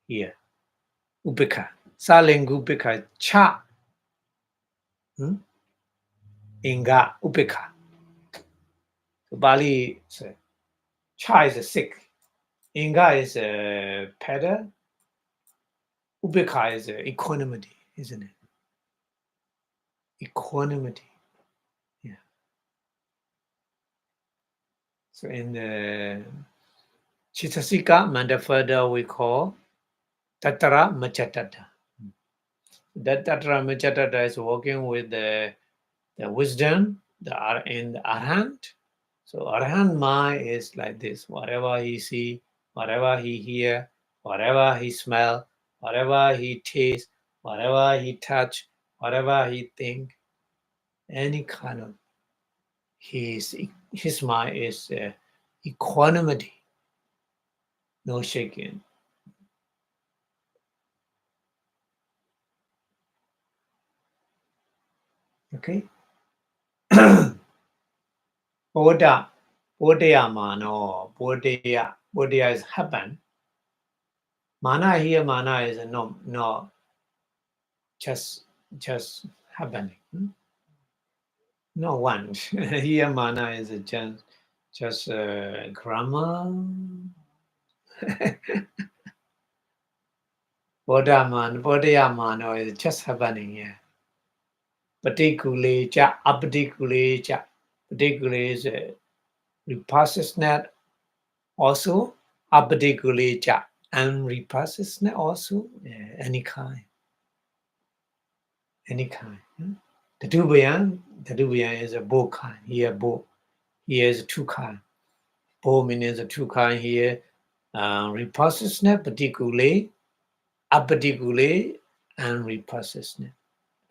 here. Upeka. Saling upeka cha. Inga upeka. So Bali says, cha is a sick. Inga is a pedal. Upeka is equanimity, isn't it? Equanimity. Yeah. So in the Chitasika Mandafada we call Tatara Machatata. That Tatara Machatata is working with the wisdom in the Arhant. So Arhant mind is like this. Whatever he see, whatever he hear, whatever he smell, whatever he taste, whatever he touch, whatever he think, any kind of his mind is equanimity, no shaking. Okay. Bodhaya mano, Bodhaya is happen. Mana here, mana is no just happening. No one. Here mana is just grammar. Bodhaya mano is just happening here. Particularly, particularly, particularly is repulsiveness also, particularly, and repulsiveness also, any kind. The Dubian is a both kind. Here, both. Here is two kind. Both means a two kind here. Repulsiveness, particularly, particularly, and repulsiveness,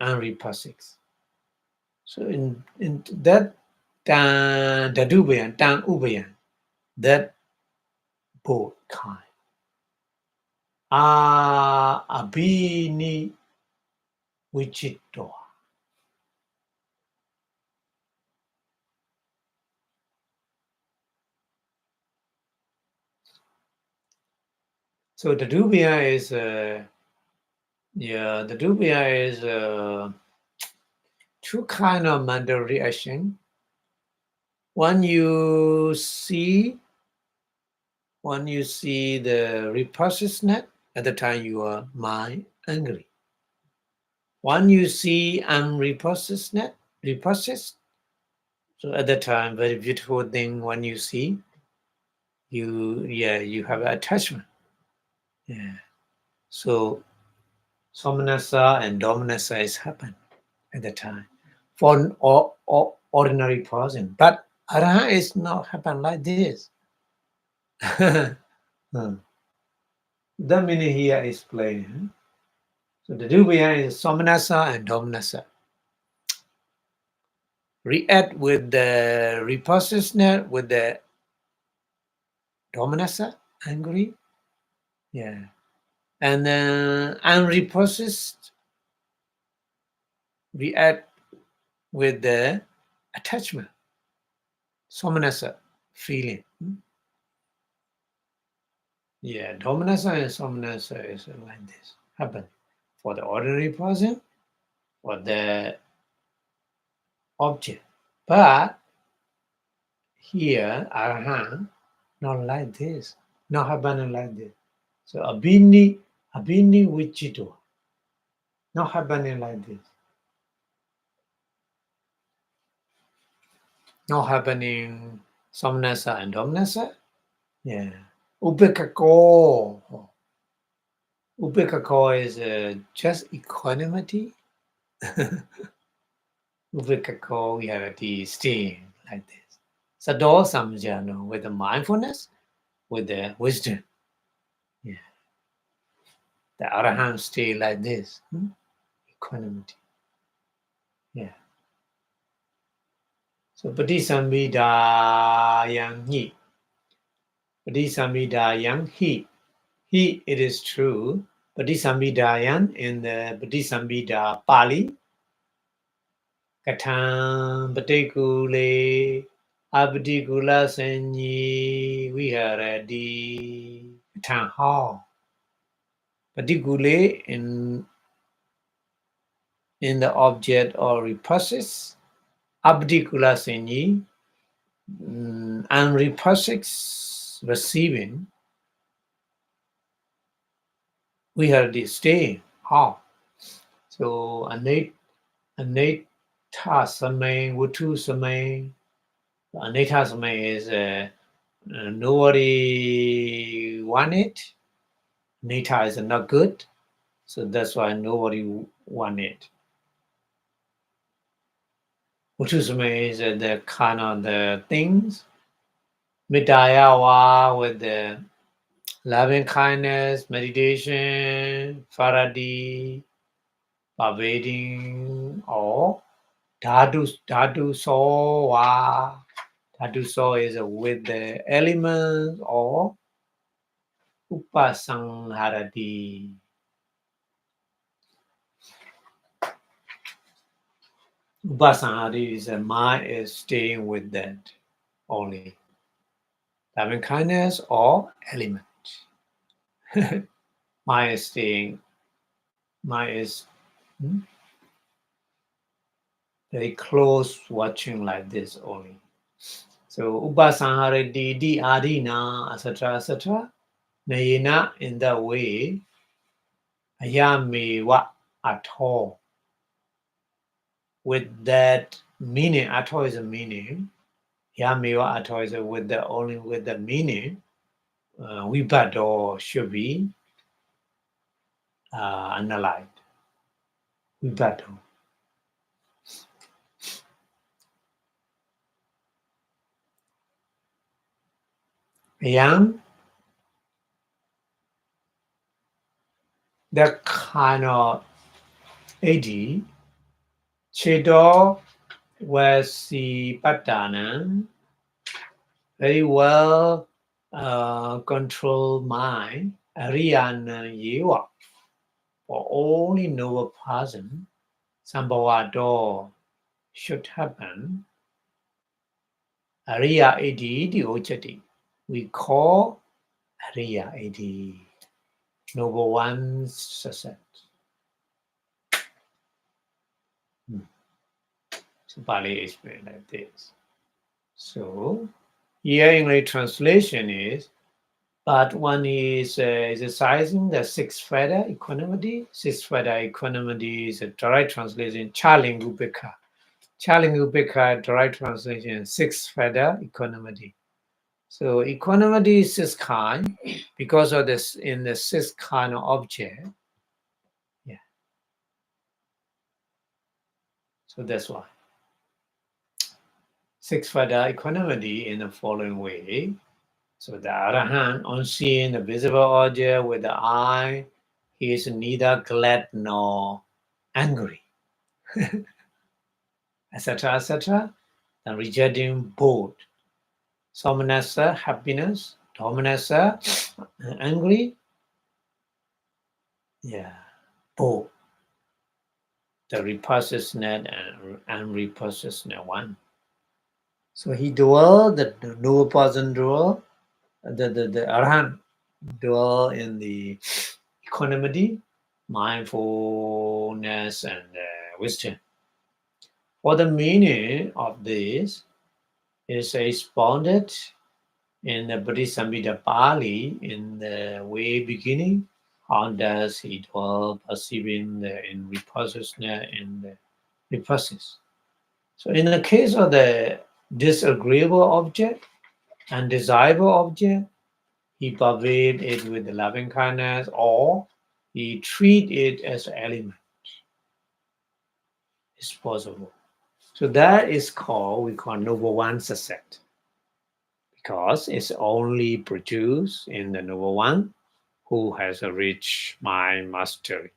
and repulsive. So in that the Dubian, tan ubian, that both kind. Abhini Wichito. So the dubia is the dubia is two kind of mental reaction. When you see the repulsiveness, at the time you are mind angry. When you see unrepulsiveness, repulsive, so at the time very beautiful thing when you see, you have attachment. Yeah. So Somanasa and Domanasa is happen at the time for an ordinary person. But Arahant is not happen like this. The meaning here is plain. So the Dubya is Somanasa and Domanasa. React with the repulsiveness, with the Domanasa, angry. Yeah. And then unrepulsed react with the attachment. Somanasa, feeling. Yeah, dominasa and somanasa is like this. Happen for the ordinary person, for the object. But here, Arahant, not like this. Not happening like this. So abhini vichito. Not happening like this. Not happening somanasa and dominasa. Yeah. Upekako. Upekako is just equanimity. Upekako, we have the staying like this. Sado samjano with the mindfulness, with the wisdom. Yeah. The Arahant stay like this. Equanimity. Yeah. So Patisambhida yang hi. Patisambhida yang hi. He, it is true. Patisambhidayan in the Patisambhida Pali. Katam Patikule Abdikula Senyi Viharadi Katam Hall. Patikule in the object or repulses. Abdikula Senyi and repulses receiving. Viharadi stay. How? So Aneta Samay, Wutu Samay. Aneta Samay is nobody want it. Neta is not good. So that's why nobody want it. Wutu Samay is the kind of the things. Mitayawa with the loving kindness, meditation, faradi, pervading, or Dhatu Sowa. Dhatu So is with the elements or Upasangharati. Upasangharati is a mind is staying with that only. Loving kindness or element. Mind is staying. Mind is very close watching like this only. So Upasangharati, di adina, etc. etc. Nayina in that way. အယမေဝအထော with that meaning, atho is a meaning, yameva atho is with the only with the meaning, vibado should be analyzed. Vibado. Yang, that kind of AD, Chedo was the Patana, very well controlled mind, Ariana Yewa, for only noble person, Sambhavado should happen. Ariya Adi, the Ochati. We call Ariya Adi, noble one's success. So Pali explained like this. So here English translation is, part one is exercising the sixth feather equanimity. Sixth feather equanimity is a direct translation, Chaling Upekha. Chaling Upekha, direct translation, sixth feather equanimity. So equanimity is sixth kind because of this in the sixth kind of object. Yeah. So that's why. Sixth feather equanimity in the following way. So the Arahant, on seeing the visible object with the eye, he is neither glad nor angry, etc., etc. And rejecting both. Somanasa, happiness, dominasa, angry. Yeah, both. The repulsiveness and unrepulsiveness one. So he dwell, the noble person dwell, the Arahant dwell in the equanimity, mindfulness, and wisdom. For the meaning of this is expounded in the Bodhisamhita Pali in the way beginning. How does he dwell perceiving the in repulsiveness and the repulsive? So in the case of the disagreeable object and desirable object, he pervade it with the loving kindness, or he treat it as an element. It's possible. So that is called, we call noble one success, because it's only produced in the noble one who has a rich mind mastery.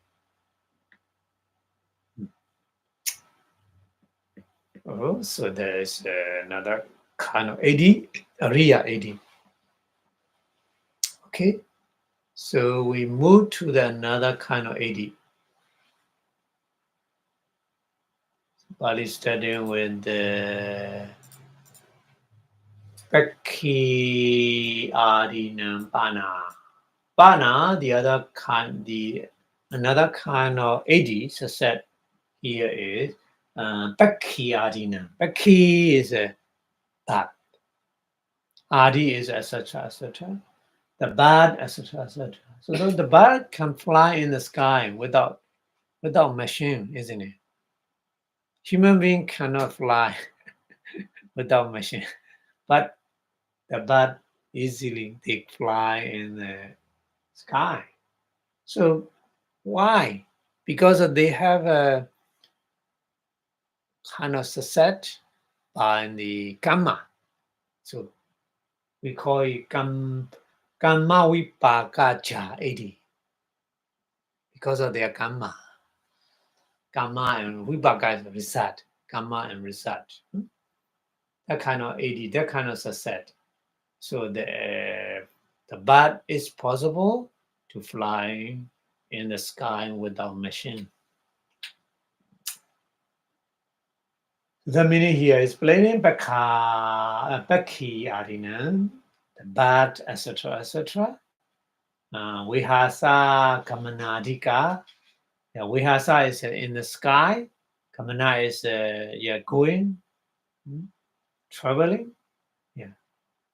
Oh, so there is another kind of AD, Ariya AD. Okay, so we move to the another kind of AD. Bali studying with the Pekhi Adinam Pana. Pana, the other kind, another kind of AD success here is Pekhi Adinam. Pekhi is a bad. Adi is etc. etc. The bird, etc. etc. So the bird can fly in the sky without machine, isn't it? Human being cannot fly without machine, but the bird easily they fly in the sky. So why? Because they have a kind of set by the gamma. So we call it gamma vipagaja 80 because of their gamma. Gamma and vipaga is result. Gamma and result. That kind of 80, that kind of set. So the bird is possible to fly in the sky without machine. The meaning here is explaining Pekhi Adina, the bird, etc., etc. Vihasa Kamanadika. Yeah, Vihasa is in the sky. Kamana is going, traveling. Yeah,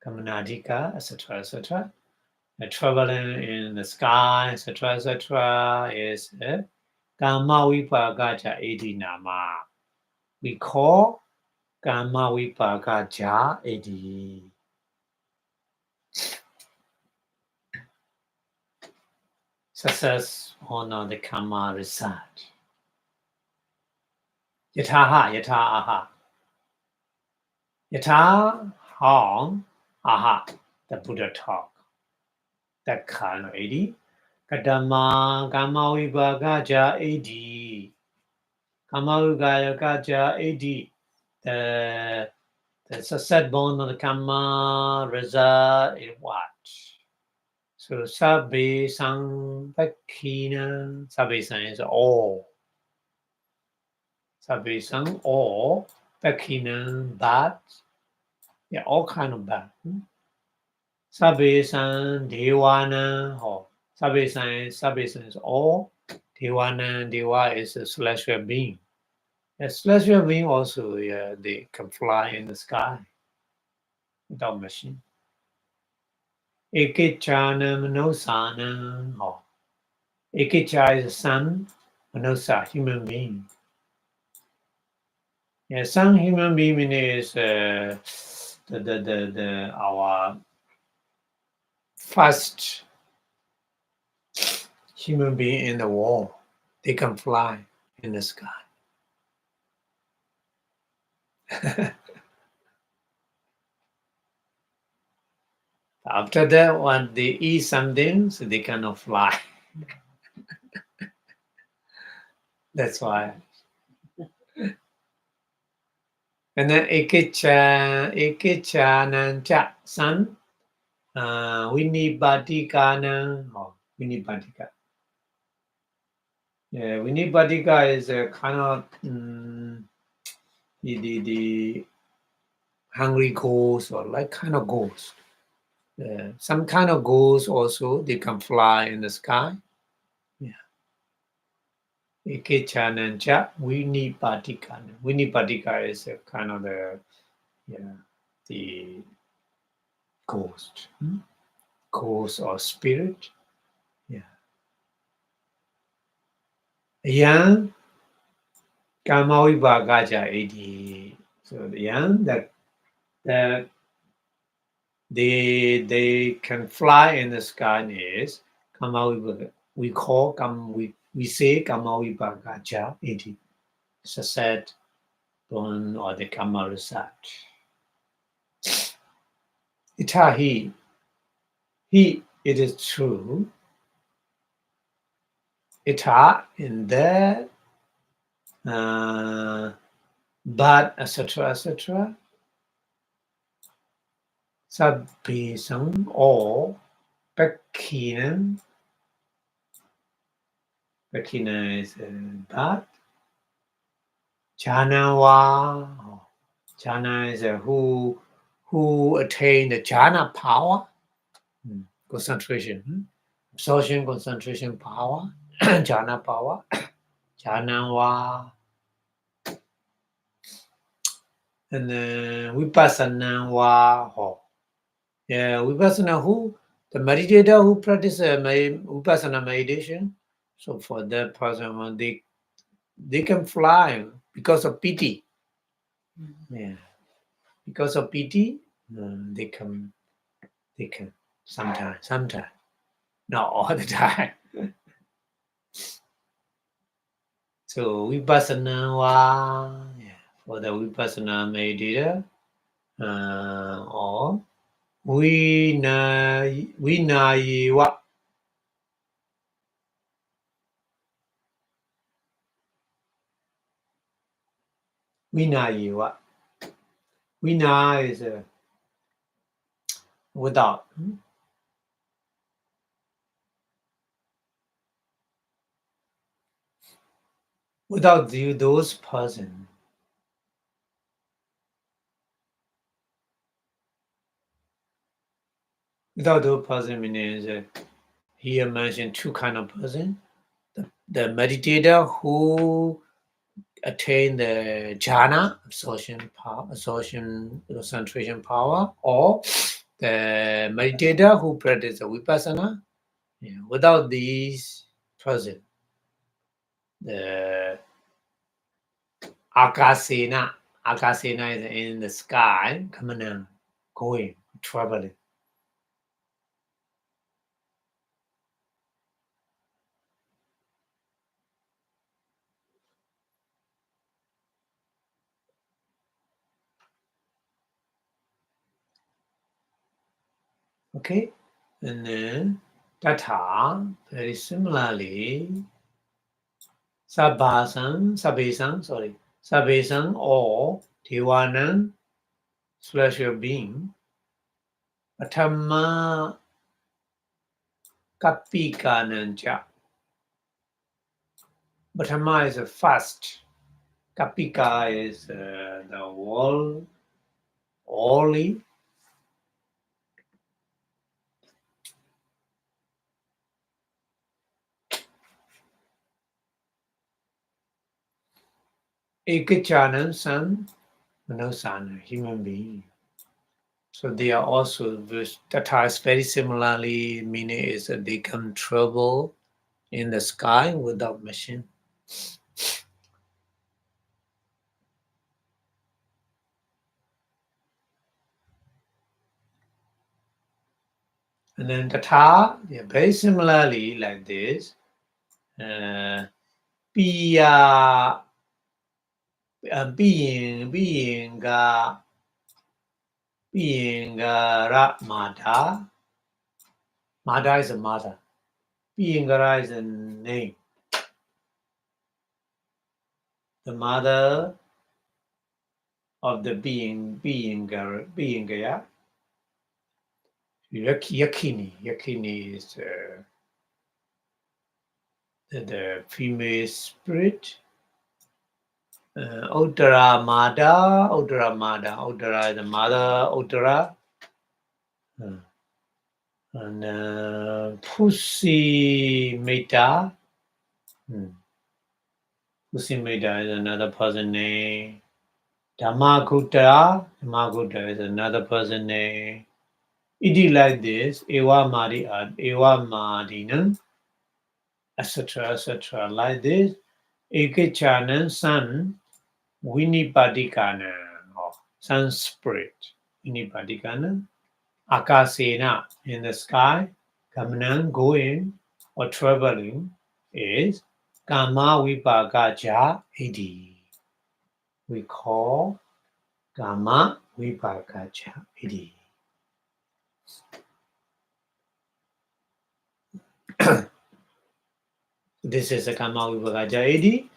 Kamanadika, etc., etc. Traveling in the sky, etc., etc. is Kama Vipagaja Edi Nama. we call Kama Vipaka Ja Edi. Success on the Kama result. Yataha, yata aha. Yata hong aha. The Buddha talk. That kind of edi. Kadama Kama Vipaka Ja Edi. Kama Vipaka Ja Edi. The success born on the Kama result is what? So Sabbe Sang Pakina. Sabbe Sang is all. Sabbe Sang all. Pakina bad. Yeah, all kind of bad. Sabbe Sang Dewana. Oh, Sabbe Sang is all. Dewana, Dewa is a celestial being. A celestial being also, yeah, they can fly in the sky without machine. Ekechana Manosana. Oh. Ekecha is a sun, Manosa, human being. Yeah, some human being is our first human being in the world. They can fly in the sky. After that, when they eat something, so they cannot fly. That's why. And then Ekecha Nanja, sun, Vinibhatikana, or Vinibhatika. Yeah, Vinibhatika is a kind of the hungry ghost or like kind of ghost. Some kind of ghosts also, they can fly in the sky. Yeah. Ekechanancha Vinibhatikana. Vinibhatika is a kind of the ghost. Ghost or spirit. Yeah. Yang Kamavibhagaja Edi. So the yang that they can fly in the sky is Kamavibhaga. We call we say Kamavibhagaja Edi. It's a set born or the Kama research. Itahi. He, it is true. Ita in there, but etc. Sabhisam or Pekinan. Pekina is but. Jhanawa. Jhana is who attain the jhana power. Concentration. Absorption, concentration power. Jhana power. Jhanawa. And then Vipassanā wa. Yeah, Vipassanā who? The meditator who practice Vipassana meditation. So for that person, they can fly because of piti. Yeah. Because of piti, they can sometimes, not all the time. So Vipassanā wa, yeah, for the Vipassana meditator, or Vinayi wa. Vinayi wa. Vina is without. Without those person. Without those person means here mentioned two kind of person. The meditator who attain the jhana, absorption power, absorption concentration power, or the meditator who practice the vipassana. Yeah, without these person, the Akasena. Akasena is in the sky, coming and going, traveling. Okay, and then Tata, very similarly, Sabesang or Tiwanan, celestial being, Atama Kapikananja. Bhattama is a fast. Kapika is the wall, only. Ekachanan son, no son, human being. So they are also, Tata is very similarly, meaning is that they come travel in the sky without machine. And then Tata, yeah, very similarly like this. Pia, being Mada. Mada is a mother. Piyangara is a name. The mother of the Piyangaya. Yakini. Yakini is the female spirit. Uttara Mada. Uttara is the mother. Uttara. And Pusi Meta. Pusi Meta is another person name. Dhammakuta is another person name. Iti like this, Ewa Madi Ad, Ewa Madinam, etc. Like this. Ekechanan Sun, Vinipadikanan, or Sun Spirit. Vinipadikanan. Akasena, in the sky. Kamanan, going or traveling, is Kama Vipagaja Iti. We call Kama Vipagaja Iti. This is a Kama Vipagaja Iti.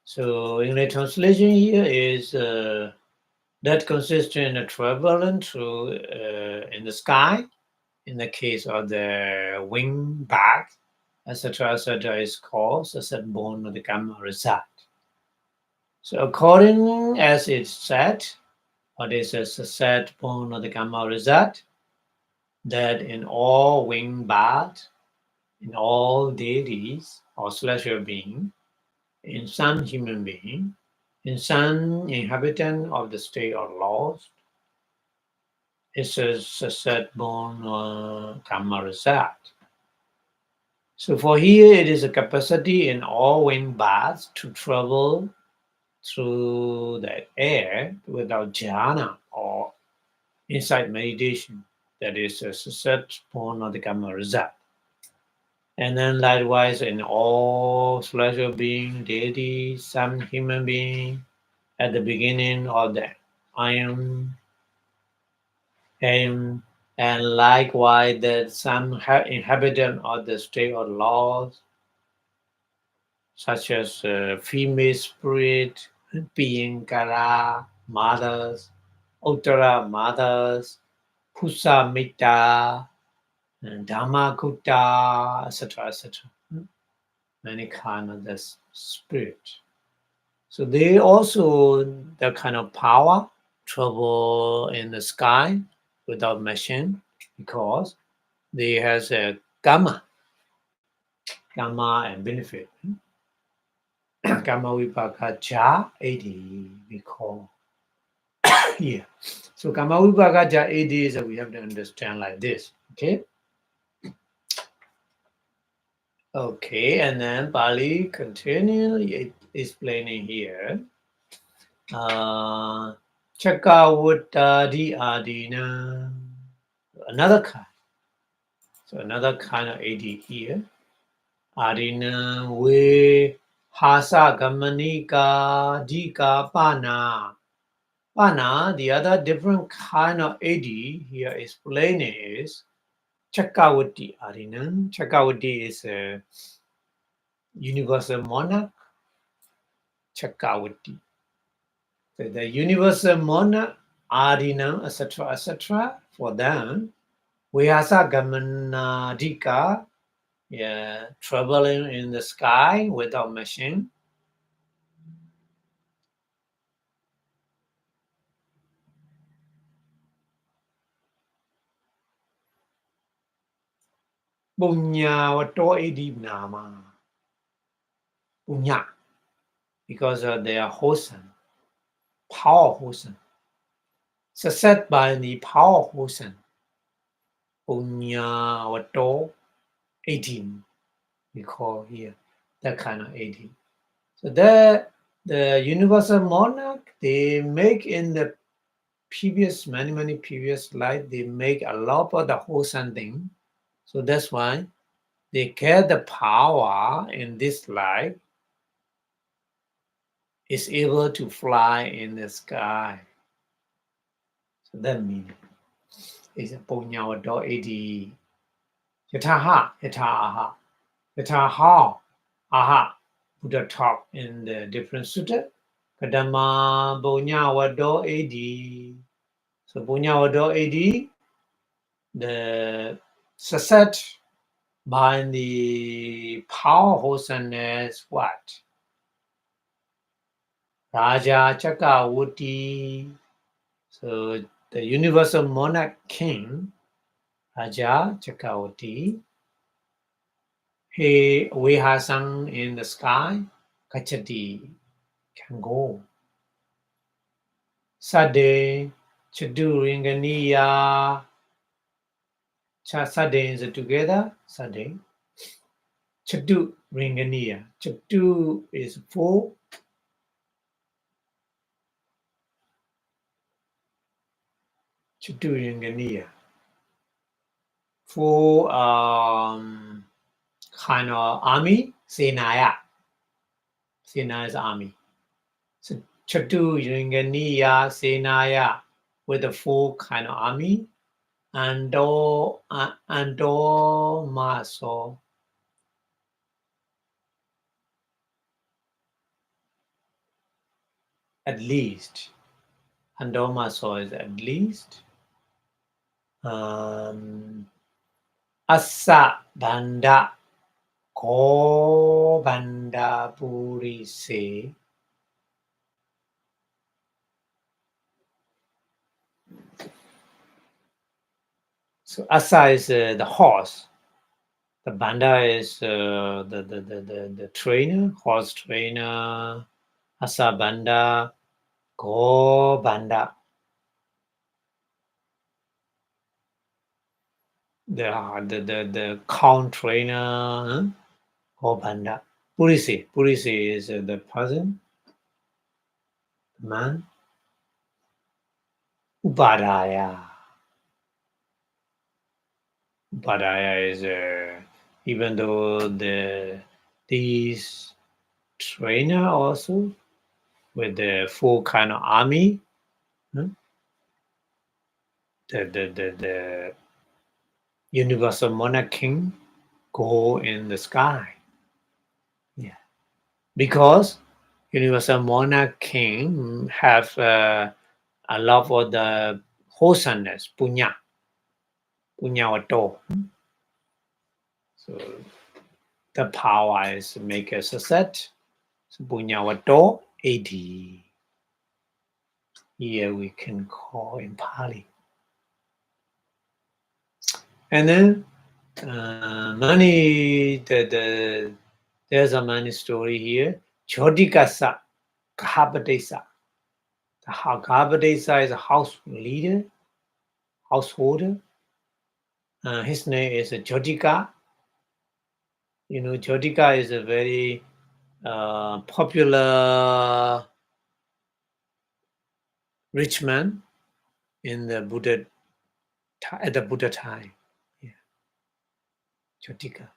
So English translation here is that consists in a traveling through in the sky. In the case of the wing bat, etc., is called Sasat Bone of the Kama result. So according as it's said, what is a Sasat Bone of the Kama result? That in all wing bat, in all deities or celestial being, in some human being, in some inhabitant of the state or lost, it's a set born karma result. So for here, it is a capacity in all wing bats to travel through the air without jhana or inside meditation. That is a set born of the karma result. And then likewise in all celestial being, deity, some human being, at the beginning of the ion, and likewise that some inhabitant of the state of laws, such as female spirit, being kara, mothers, uttara mothers, pusamita, and dhammakuta, etc. Many kind of the spirit. So they also the kind of power travel in the sky without machine because they has a gamma and benefit. Gamma vipaka cha 80 we call here. So gamma vipaka cha 80 is we have to understand like this. Okay, and then Pali continually explaining here. Chakawuttadi Adina. Another kind. So another kind of AD here. Adina we Hasa Gamanika Dika Pana. Pana, the other different kind of AD here explaining is Chakawati Adina. Chakawati is a universal monarch. Chakawati. So the universal monarch, Adina, etc. For them, Vyasa Gamanadika, yeah, traveling in the sky without machine. Punya Vato Edi Nama. Punya, because they are wholesome, power wholesome. Success by the power wholesome. Punya Vato 18, we call here that kind of 18. So the universal monarch, they make in the previous, many previous life, they make a lot of the wholesome thing. So that's why they get the power in this life, is able to fly in the sky. So that means it's a Punyawado 80. Yataha, Yataha, Yataha, Aha, Buddha talk in the different sutta. Kadama Punyawado 80. So Punyawado 80, the success by the power wholesomeness, what? Raja Chakawuti. So the universal monarch king, Raja Chakawuti, he Vipassanā in the sky, Kachati can go. Sade Chaduringaniya. Sade is together, Sade. Chadu Ringaniya. Chadu is 4. Chadu Ringaniya. 4 kind of army, Senaya. Sena is army. So Chatu Ringaniya Senaya with the 4 kind of army. Ando Maso. At least. Ando Maso is at least. Asa Banda Ko Banda Puri Se. So Asa is the horse. The Banda is the trainer, horse trainer. Asa Banda, Go Banda. The count trainer, Go Banda. Purisi is the person, the man. Upadaya. Upadaya is even though these trainer also with the 4 kind of army, the universal monarch king go in the sky. Yeah, because universal monarch king have a love of the wholesomeness, punya vato. So the power is make a success. So punya vato 80. Here we can call in Pali. And then there's a many story here. Chodikasa Kahabadesa. The Kahabadesa is a house leader, householder. His name is Jodika. You know, Jodika is a very popular rich man in the Buddha at the Buddha time. Yeah. Jyotika.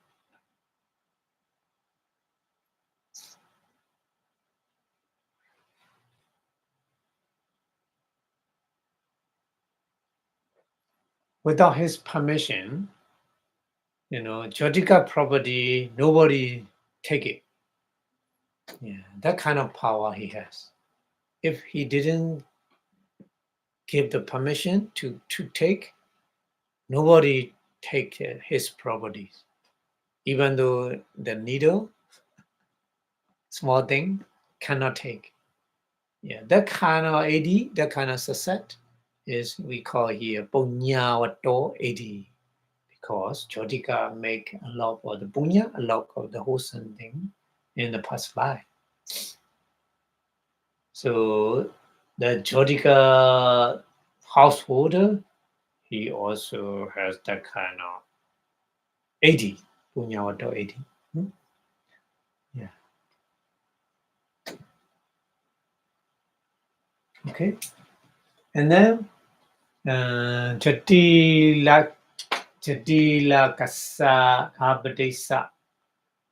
Without his permission, Jyotika property, nobody take it. Yeah, that kind of power he has. If he didn't give the permission to take, nobody take his properties. Even though the needle, small thing, cannot take. Yeah, that kind of AD, that kind of success is we call here Punyavato AD. Because Jyotika make a lot of the punya, a lot of the wholesome thing in the past life. So the Jyotika householder, he also has that kind of 80, punyavato 80. Yeah. Okay. And then Jatila Kasa Abhidhamma.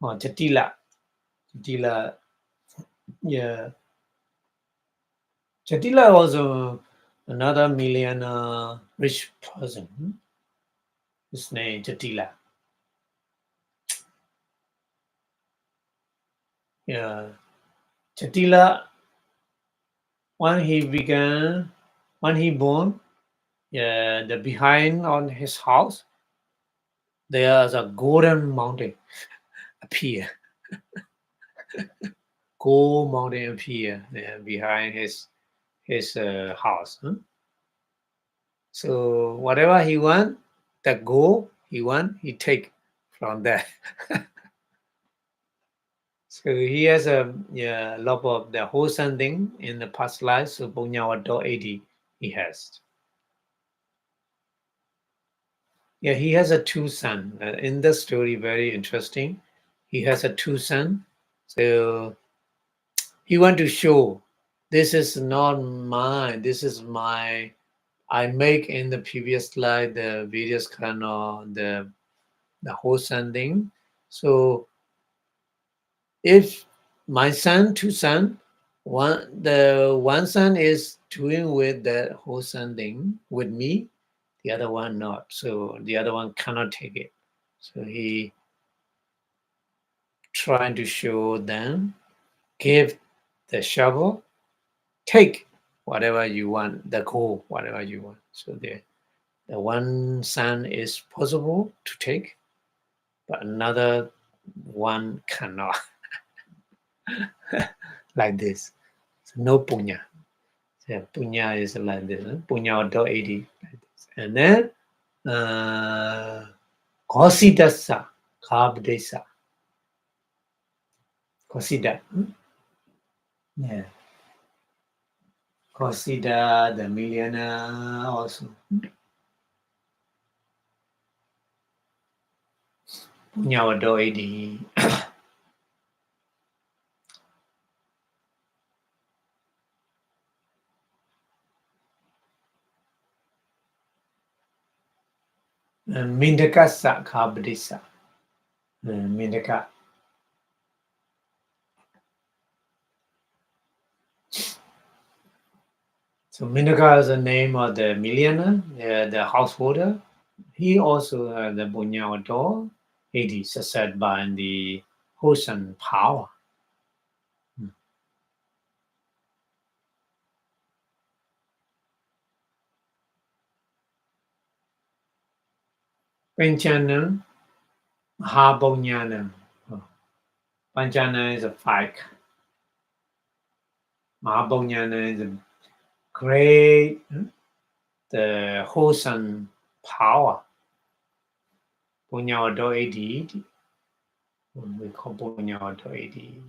Oh, Jatila. Yeah. Jatila was another millionaire rich person. His name Jatila. Yeah. Jatila, when he born, yeah, the behind on his house, there's a golden mountain appear. Gold mountain appear behind his house. So whatever he want, the gold he take from there. So he has a lot of the wholesome thing in the past life. So Punyavato 80 he has. Yeah, he has a two son. In the story, very interesting. He has a two son. So he want to show this is not mine. This is my. I make in the previous slide the various kind of the wholesome thing. So if my son, two son, one son is doing with the wholesome thing with me, the other one not. So the other one cannot take it. So he trying to show them, give the shovel, take whatever you want, the goal, whatever you want. So the one son is possible to take, but another one cannot. Like this. So no punya. So punya is like this. Punya do 80. Like this. And then Kosidasa, Kabdesa. Kosida. Yeah. Kosida, the millionaire also. Punya do 80. Mindaka sa Kabdesa. Mindaka. So Mindaka is the name of the millionaire, the householder. He also the Bunyawado, 80, succeeded by the wholesome power. Panchana, Mahabonyana. Panchana is a 5. Mahabonyana is a great, the wholesome power. Bunyawado 80. We call Bunyawado 80.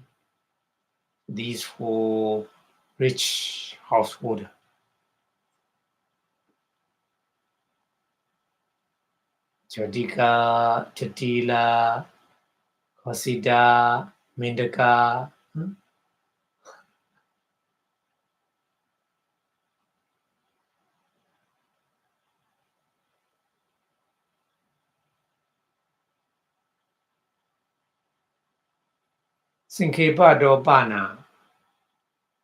These 4 rich householder. Jyotika, Jatila, Kosida, Mindaka. Sinkepado Pana.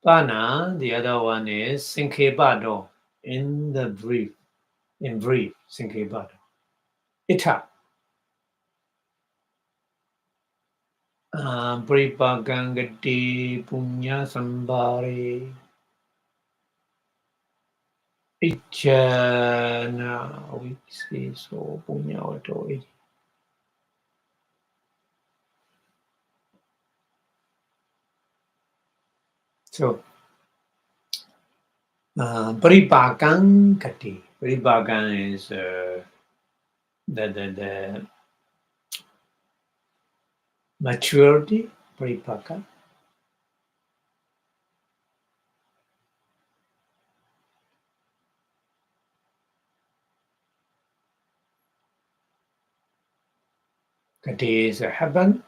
Pana, the other one is Sinkepado, in the brief, in brief, Sinkepado. Ita. Pripagangati Punya Sambari. Ichana, we see so Punya Auto. So, Pripagangati. Pripagang is the maturity, Pripaka. Kati is heaven.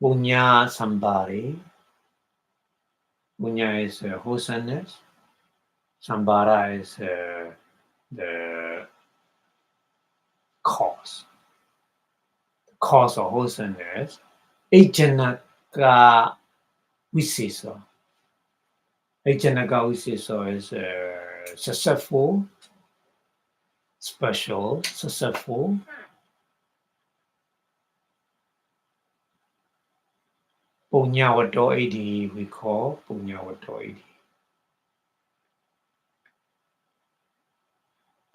Punya Sambari. Punya is wholesomeness. Sambara is the cause. The cause of wholesomeness. Echanaka Visiso. Echanaka Visiso is successful, special, successful. Punyavato 80 we call Punyavato 80.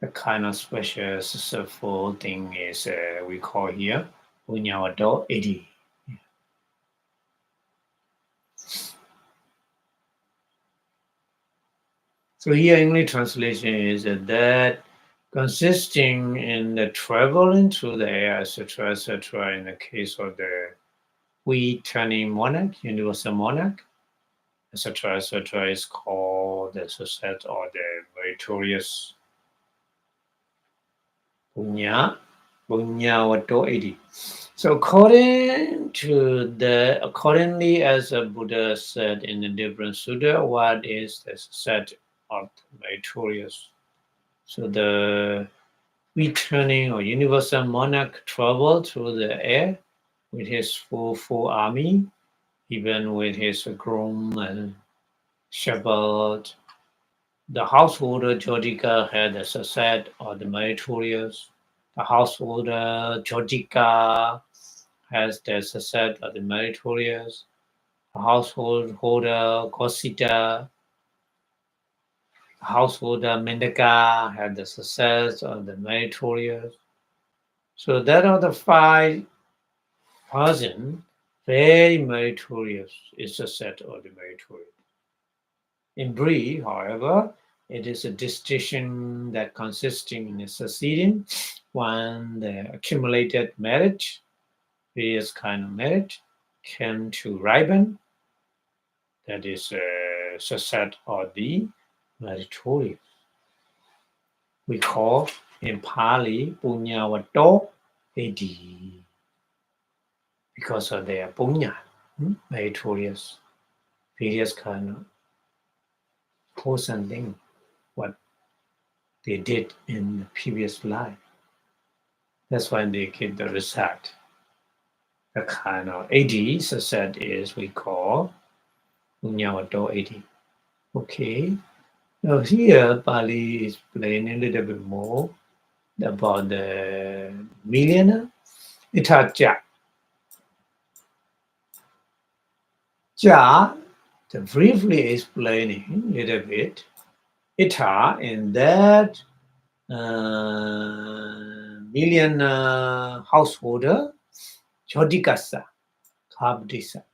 The kind of special, successful thing is we call here Punyavato 80. So here English translation is that consisting in the traveling through the air, etc., in the case of the returning monarch, universal monarch, etc., is called the success or the meritorious punya, punyavato 80. So accordingly as the Buddha said in the different sutta, what is the success of meritorious? So the returning or universal monarch traveled through the air with his full army, even with his groom and shepherd. The householder Jyotika had the success of the meritorious. The householder Jyotika has the success of the meritorious. The householder Kosita, householder Mendaka had the success of the meritorious. So that are the 5 persons, very meritorious is the set of the meritorious. In brief, however, it is a distinction that consisting in a succeeding when the accumulated merit, various kind of merit, came to ripen, that is a set of the meritorious. We call in Pali Punyavato Edi, because of their punya, meritorious, various kind of wholesome thing, what they did in the previous life. That's why they get the result. The kind of 80 success is we call Punyavato 80. Okay. Now here Pali is explaining a little bit more about the millionaire. Itacha. Ja, briefly explaining a little bit. Ita in that million householder Jyotikasa, Kabdisa.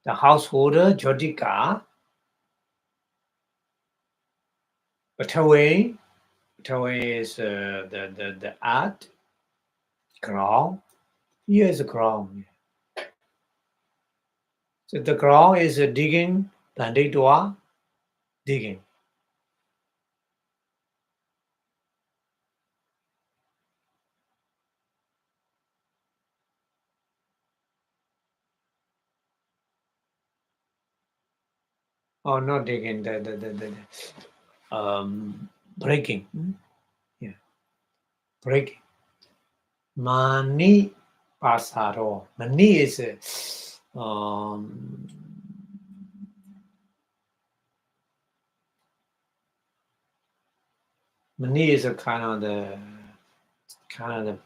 The householder Jyotika, Pataway is the art, ground. Here is a ground. So the ground is digging, Plandetua, digging. Oh, not digging, breaking. Yeah, breaking. Mani pasaro. Mani is Mani is a kind of the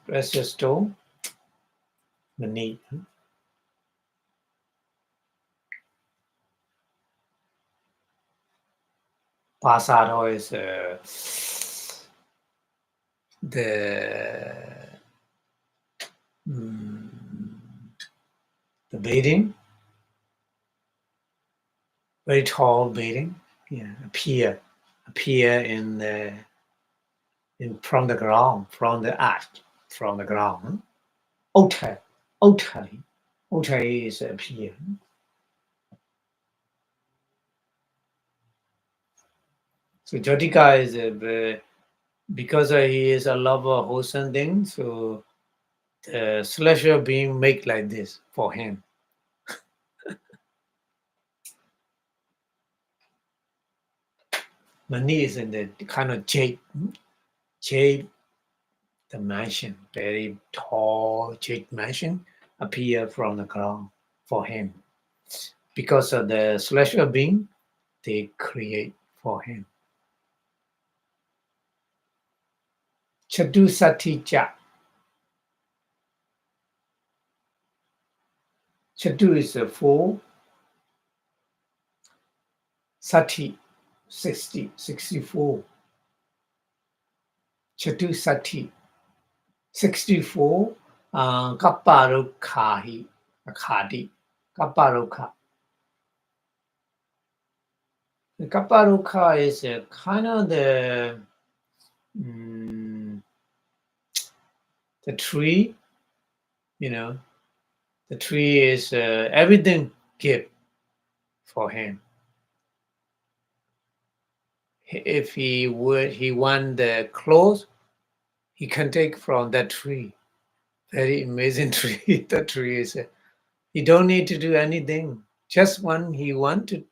precious stone. Mani. Pasado is the building, very tall building. Yeah, appear from the ground, from the earth, from the ground. Otai is appear. So Jyotika is because he is a lover of wholesome things, so the celestial being make like this for him. Mani is in the kind of jade the mansion, very tall jade mansion appear from the ground for him. Because of the celestial being, they create for him. Chatu cha. Chatu is a 4. Sati, 60, 64. Chatu Sati, 64. Kapparukhahi, Khadi, Kapparukha. The Kapparukha is a kind of the tree, the tree is everything give for him. If he want the clothes, he can take from that tree. Very amazing tree. The tree is, he don't need to do anything. Just when he want to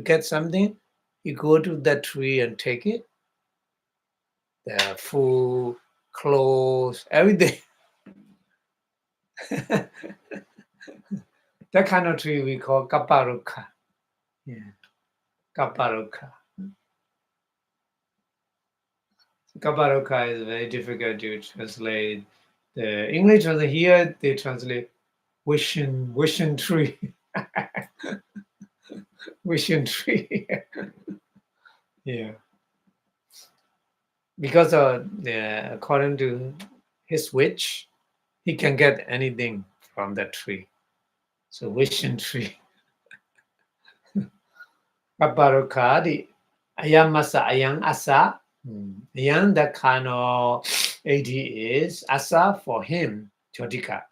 get something, you go to that tree and take it. The food, clothes, everything. That kind of tree we call Kapparukha. Yeah, Kapparukha. Kapparukha is very difficult to translate. The English translation here, they translate wishing tree. Wishing tree. Yeah. Because according to his wish, he can get anything from that tree. So wishing tree. Kapparukha, ayamasa, ayang asa. Ayang, that kind of AD is asa for him, Jyotika.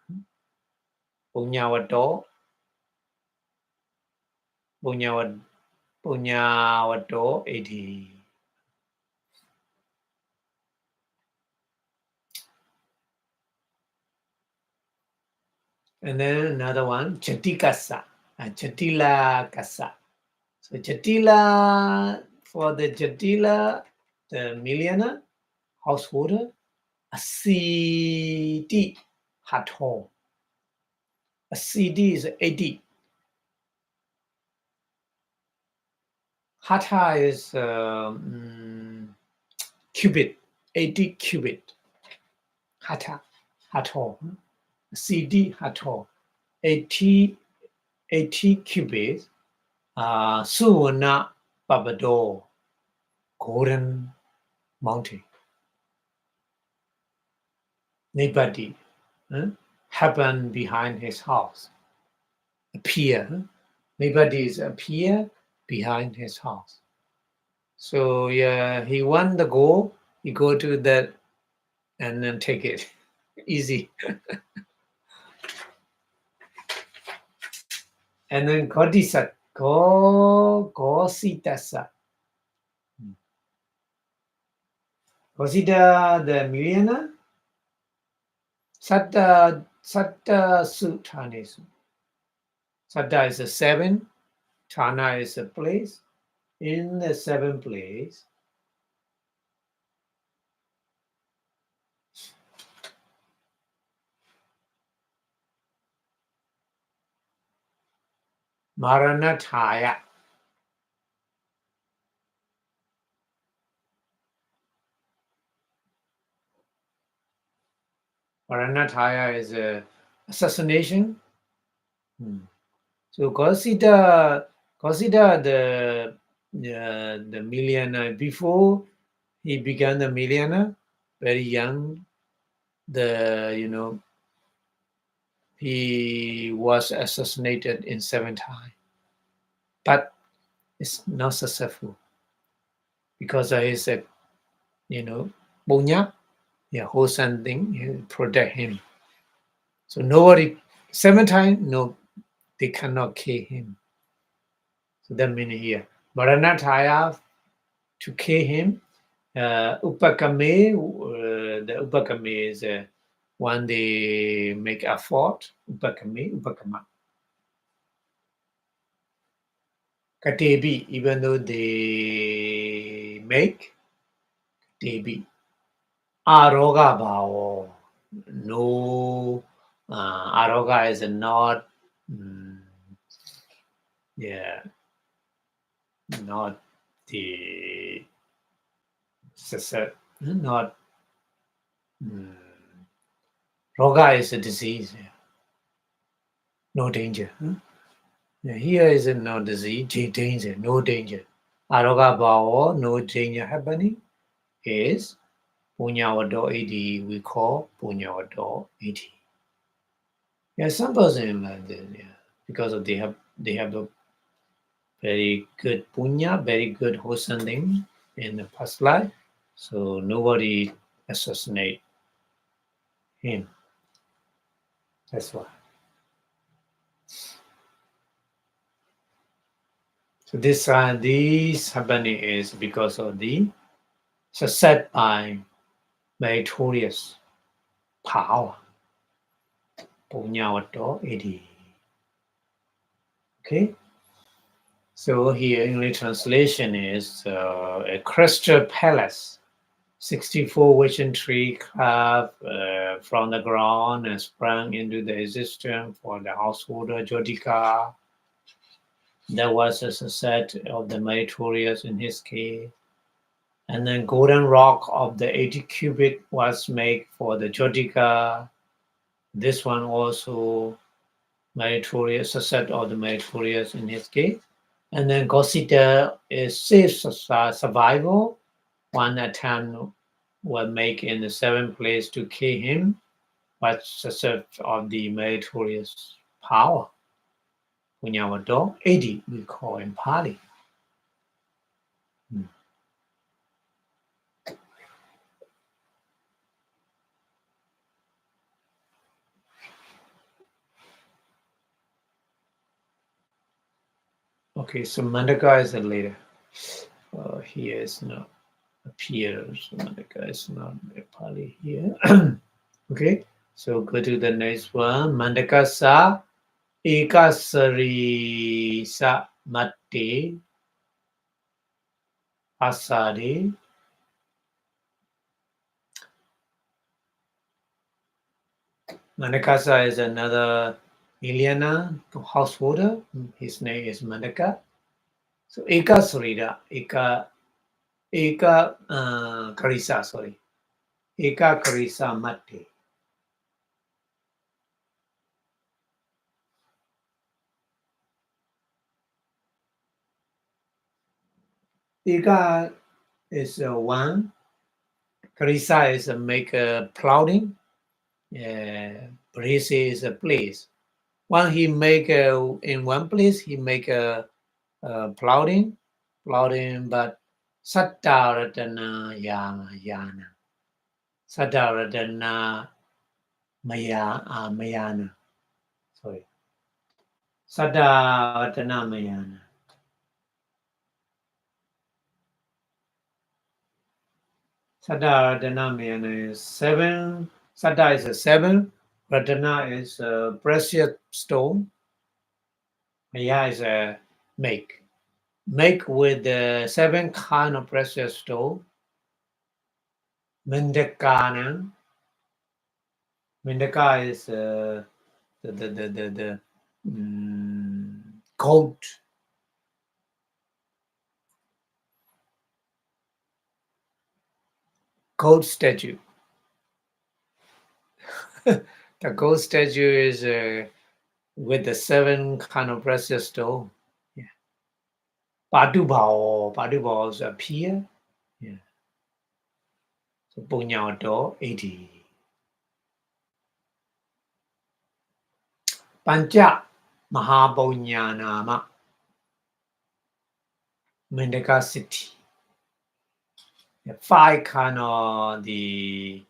Punyawato, AD. And then another one, Chatikasa, Chatila Kasa. So Chatila, for the Chatila, the millionaire, householder, a CD Hato. A CD is 80. Hatha is cubit, 80 cubit. Hatha, Hato. CD Hato, 80 cubits. Suwana Babado, golden mountain. Nobody happened behind his house. Appear. Nobody is appear behind his house. So yeah, he won the goal. He go to that and then take it. Easy. And then Kodisat. Gositasa. Consider the millionaire. Satta Sutanesu. Satta is a 7. Thana is a place. In the 7th place, Maranataya. Maranataya is a assassination. So consider the millionaire before he began the millionaire, very young. He was assassinated in 7 times, but it's not successful because of his punya, wholesome thing, he protect him. So nobody 7 times, no, they cannot kill him. So that means here, Maranataya to kill him. Upakame, the upakame is when they make a fort. Upakama. Katebi, even though they make Katebi. Aroga bao. No, Aroga is not, not the not Roga is a disease. No danger. Here is no disease, danger, no danger. Aroga bao, no danger happening, is Punyawado 80, we call Punyawado 80. Yeah, some person like this, because of they have a very good punya, very good wholesome thing in the past life, so nobody assassinate him. That's why. So this happening is because of the success by meritorious power. Punyavato 80. Okay. So here English translation is a crystal palace, 64 wisdom tree carved from the ground and sprang into the existence for the householder Jyotika. That was a set of the meritorious in his case. And then golden rock of the 80 cubit was made for the Jyotika. This one also meritorious, a set of the meritorious in his case. And then Gosita is safe survival. One attempt was made in the 7th place to kill him, but success of the meritorious power. Punyavado 80, we call in Pali. Okay, so Mandaka is a later. Here is not appears. So Mandaka is not Pali here. Okay, so go to the next one. Mandaka sa ekasari sa mate asari. Mandakasa is another Iliana householder. His name is Mandaka. So Eka Surida, Eka Karisa, sorry. Eka Karisa Mate. Eka is one. Karisa is a make a plowing. Brace is a place. One he make in one place he make a plowing, but Sattaratana Yana. Sattaratana Mayana. Sorry. Sattaratana Mayana. Sattaratana Mayana is 7. Satta is a 7. Ratana is a precious stone. Maya is a make. Make with the 7 kind of precious stone. Mendakana. Mendaka is the gold. Gold statue. The gold statue is with the 7 kind of precious stone. Yeah. Padubao is appear. Yeah. So Punyao 80. Pancha Mahapunyanama Mendaka city. The 5 kind of the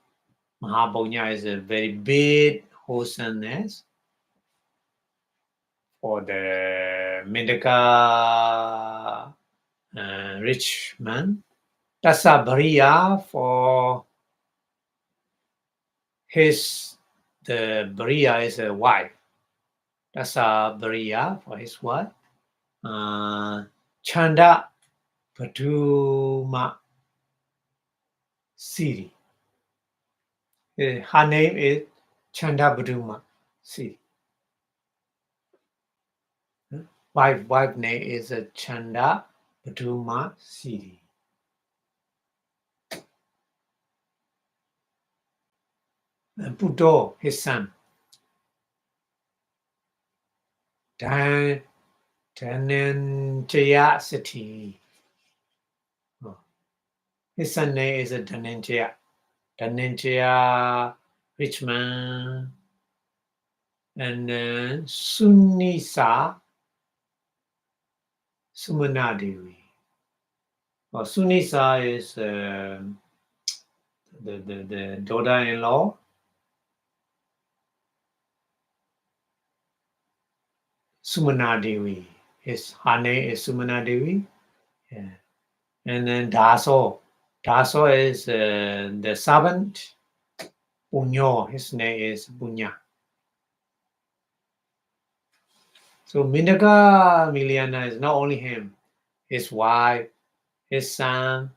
Mahapunya is a very big wholesomeness for the Mendaka rich man. Tassa Bariya for the Bariya is a wife. Tassa Bariya for his wife. Chanda Paduma Siri. Her name is Chanda Paduma Siri. Wife name is Chanda Paduma Siri. And Puto, his son. Dhananjaya city. His son name is Dhananjaya. Dhananjaya, rich man. And then Sunisa Sumana Devi. Sunisa is the daughter-in-law. Sumana Devi. Her name is Sumana Devi. Yeah. And then Daso. Daso is the servant. Punyo. His name is Punya. So Mindaka Miliana is not only him, his wife, his son,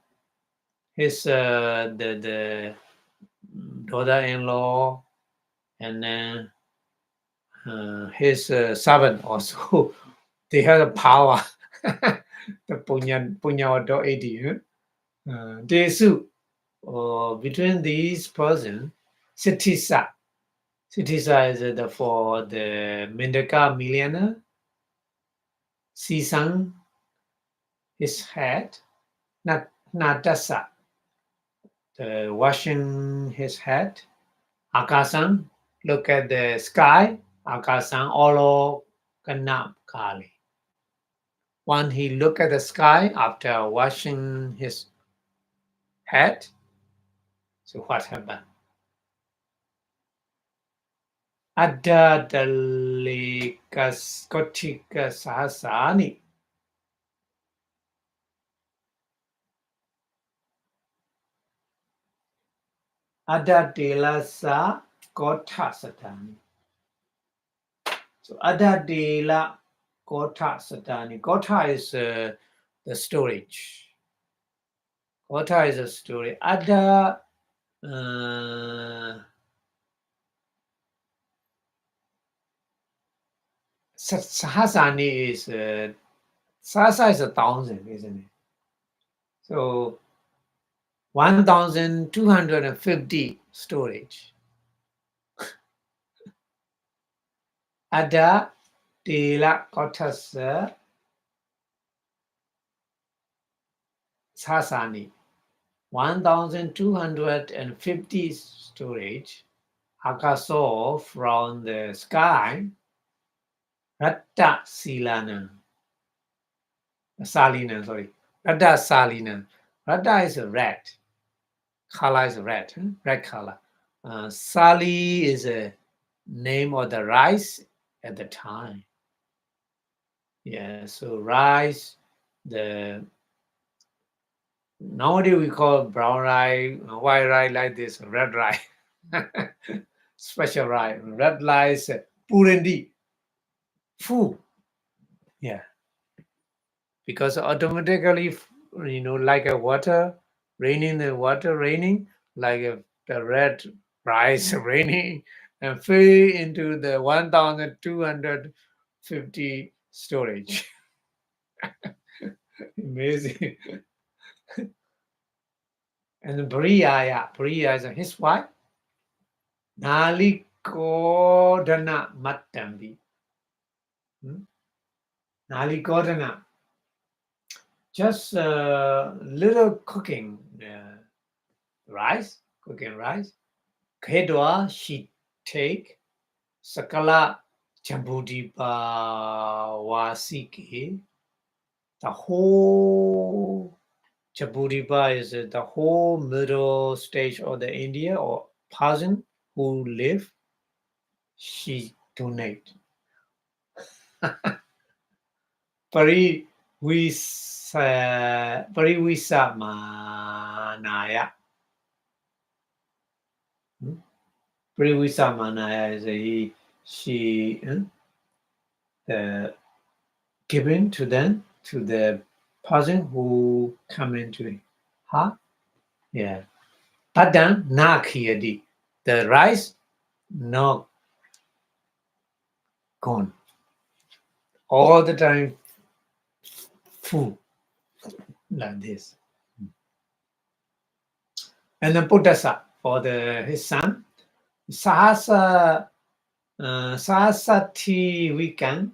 his the daughter-in-law, and then his servant also. They have the power. The Punya 80. Desu. Between these persons, Sitisa. Sitisa is for the Mindaka millionaire. Sisang, his head. Natasa, washing his head. Akasan, look at the sky. Akasan olo kanam kali. When he look at the sky after washing his head, so what happened? Ada dalikas kotika sahasani. Ada delasa kota satani. So Ada dela kota satani. Kota is the storage. Kota is a story. Ada Sahasani is Sahasa is 1,000, isn't it? So 1,250 storage. Ada Tela Kotasa Sahasani. 1,250 storage. Akaso from the sky. Ratta Silana. Salina, sorry. Ratta Salina. Ratta is a red. Color is red. Red color. Sali is a name of the rice at the time. Yeah, so rice, nowadays we call brown rice, white rice like this, red rice. Special rice. Red rice, purindi. Food. Yeah. Because automatically, like a water raining, like the red rice raining and fill into the 1,250 storage. Amazing. And Bariya is his wife. Nalikodana Mattambi. Nalikodana. Just little cooking rice. Kedwa she take Sakala Jambudipa Wasiki. The whole Jambudipa is the whole middle stage of the India or person who live. She donate. Parivisamanaya. Parivisamanaya is she given to them, to the person who come into her. Yeah. But then nakiyadi. The rice not gone. All the time full like this. And then Buddhasa for his son. Sahasati weekend.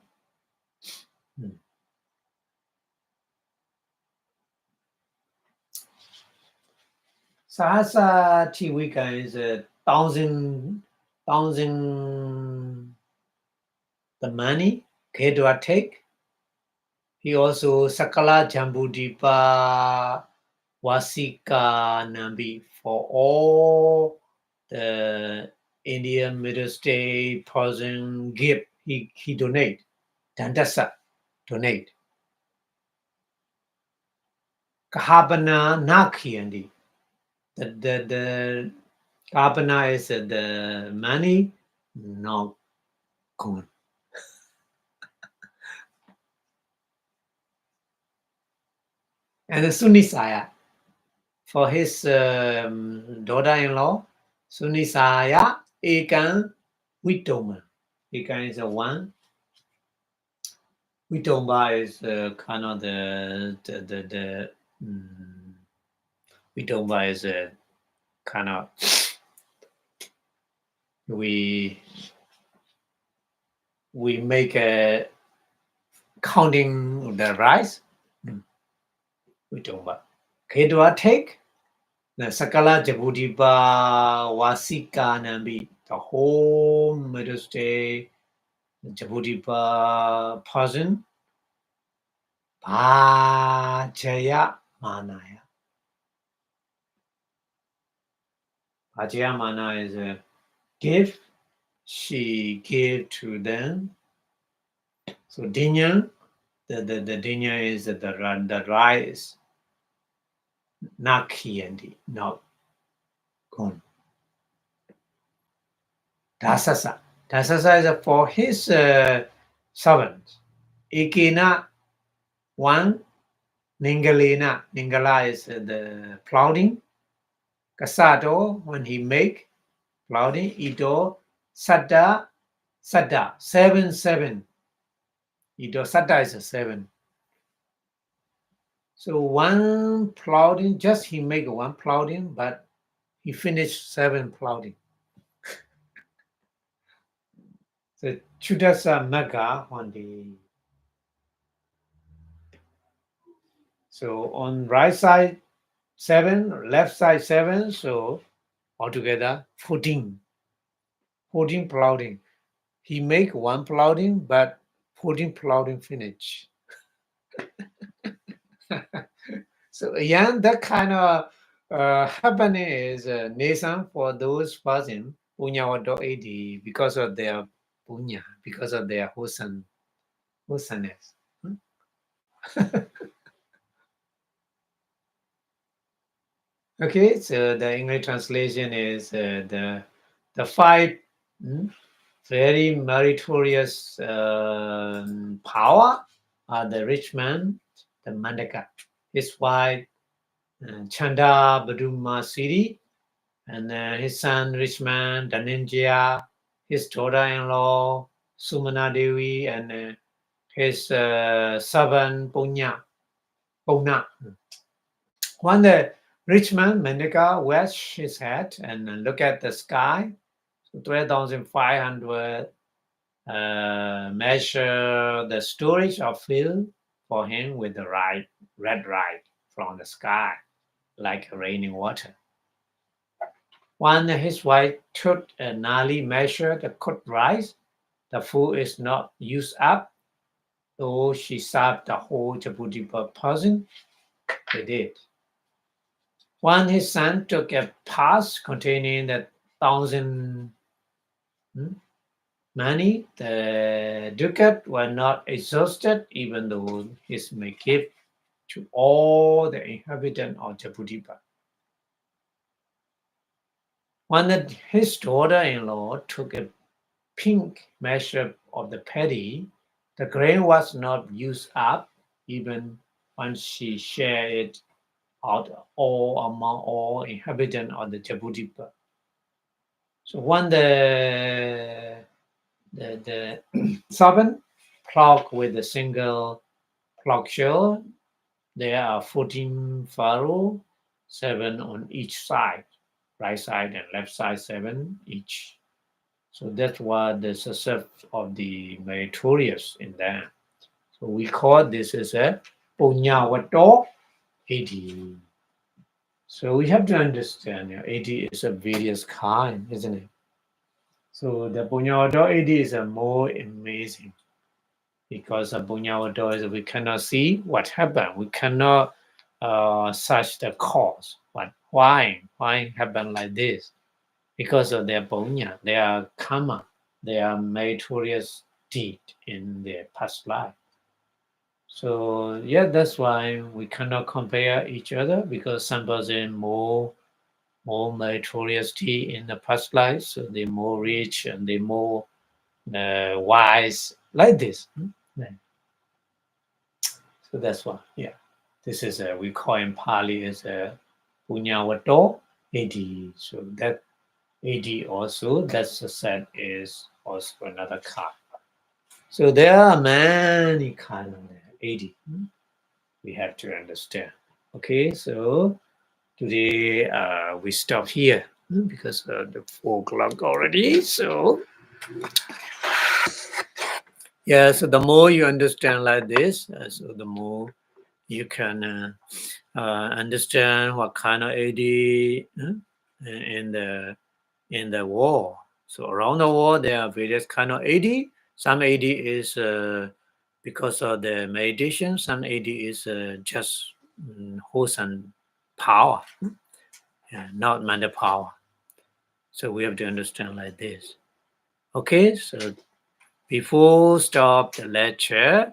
Sahasati weekend is 1,000 the money Kedwa take. He also Sakala Jambudipa Wasika Nambi for all the Indian Middle State person give. He donate. Dandasa donate. Kahabana Nakiyandi. The Kahabana is the money not gone. And the Sunisaya for his daughter-in-law, Sunisaya Ekan Witoma. Ekan is a one. Witomba is kind of the Witomba is a kind of we make a counting the rice. Witomba. Kedwa take the Sakala Jabudipa Wasika Nambi, the whole Middle State Jabudipa person. Bhajaya Manaya. Bhajaya Mana is a gift she gave to them. So dinya, the dinya is the rice. Nakiyandi, not gone. Dasasa. Dasasa is for his servants. Ikina, one. Ningalina. Ningala is the plowing. Kasato, when he make plowing. Ito, Sada, 7. Ito, Sada is a 7. So one plowing, just he make one plowing, but he finished 7 plowing. So Chudasa Naga on the. So on right side 7, left side 7, so altogether 14 plowing. He make one plowing, but 14 plowing finish. So again, that kind of happening is Nissan for those person punya wado edi because of their punya, because of their wholesomeness. Okay, so the English translation is the 5 very meritorious power are the rich man, the Mandaka, his wife Chanda Baduma Siri, and his son rich man Dhananjaya, his daughter-in-law Sumana Devi, and his servant Punya. When the rich man Mendika washed his head and looked at the sky, 3,500 measure the storage of fuel for him with the red light from the sky, like raining water. When his wife took a nali measure the cooked rice, the food is not used up, though she served the whole Djibouti per person. They did. When his son took a pass containing the 1,000 money, the ducat were not exhausted, even though his may give to all the inhabitants of Djibouti. When his daughter-in-law took a pink measure of the paddy, the grain was not used up, even when she shared it out all among all inhabitants of the Djibouti. So when the servant plough with a single ploughshare, there are 14 furrows, 7 on each side, right side and left side 7 each. So that's what the success of the meritorious in that. So we call this as a Punyavato 80. So we have to understand 80 is a various kind, isn't it? So the Punyavato 80 is a more amazing because a Punyavato is we cannot see what happened. We cannot search the cause. But why happen like this? Because of their punya, their karma, their meritorious deed in their past life. So yeah, that's why we cannot compare each other because some person more meritorious deed in the past life, so they're more rich and they're more wise like this. Yeah. So that's why, yeah. This is we call in Pali as a punyavato 80. So that 80 also, that's the set is also another card. So there are many kinds of 80. We have to understand. Okay, so today we stop here because the 4 o'clock already. So yeah, so the more you understand like this, so the more you can understand what kind of AD in the world. So around the world, there are various kind of AD. Some AD is because of the meditation. Some AD is just wholesome power, not mental power. So we have to understand like this. Okay, so before stop the lecture,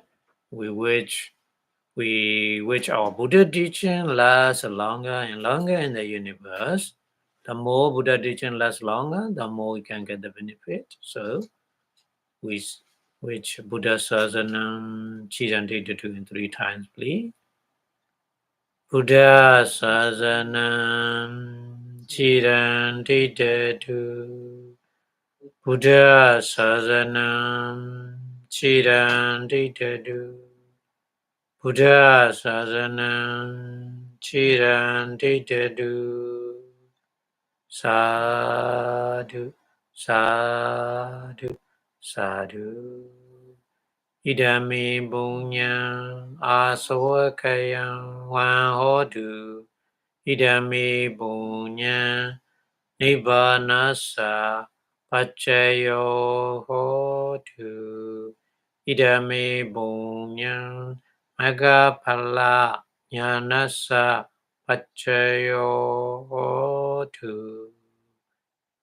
we wish our Buddha teaching lasts longer and longer in the universe. The more Buddha teaching lasts longer, the more we can get the benefit. So, which Buddha Sasanam Chiranti to do in 3 times, please. Buddha Sasanam Chiranti to Buddha Sasanam Chiranti to Buddha Sasanam Chiranti Tedu Sadhu Sadhu Sadhu Idami Bunyam Asawakayam Wahodu Idami Bunyam Nibbanasa Pachayo Hodu Idami Bunyam Magapala Nyanasa Pachayo tu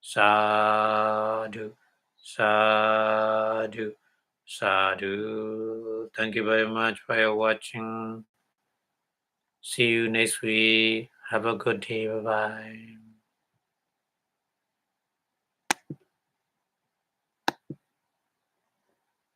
Sadhu Sadhu Sadhu. Thank you very much for your watching. See you next week. Have a good day. Bye bye.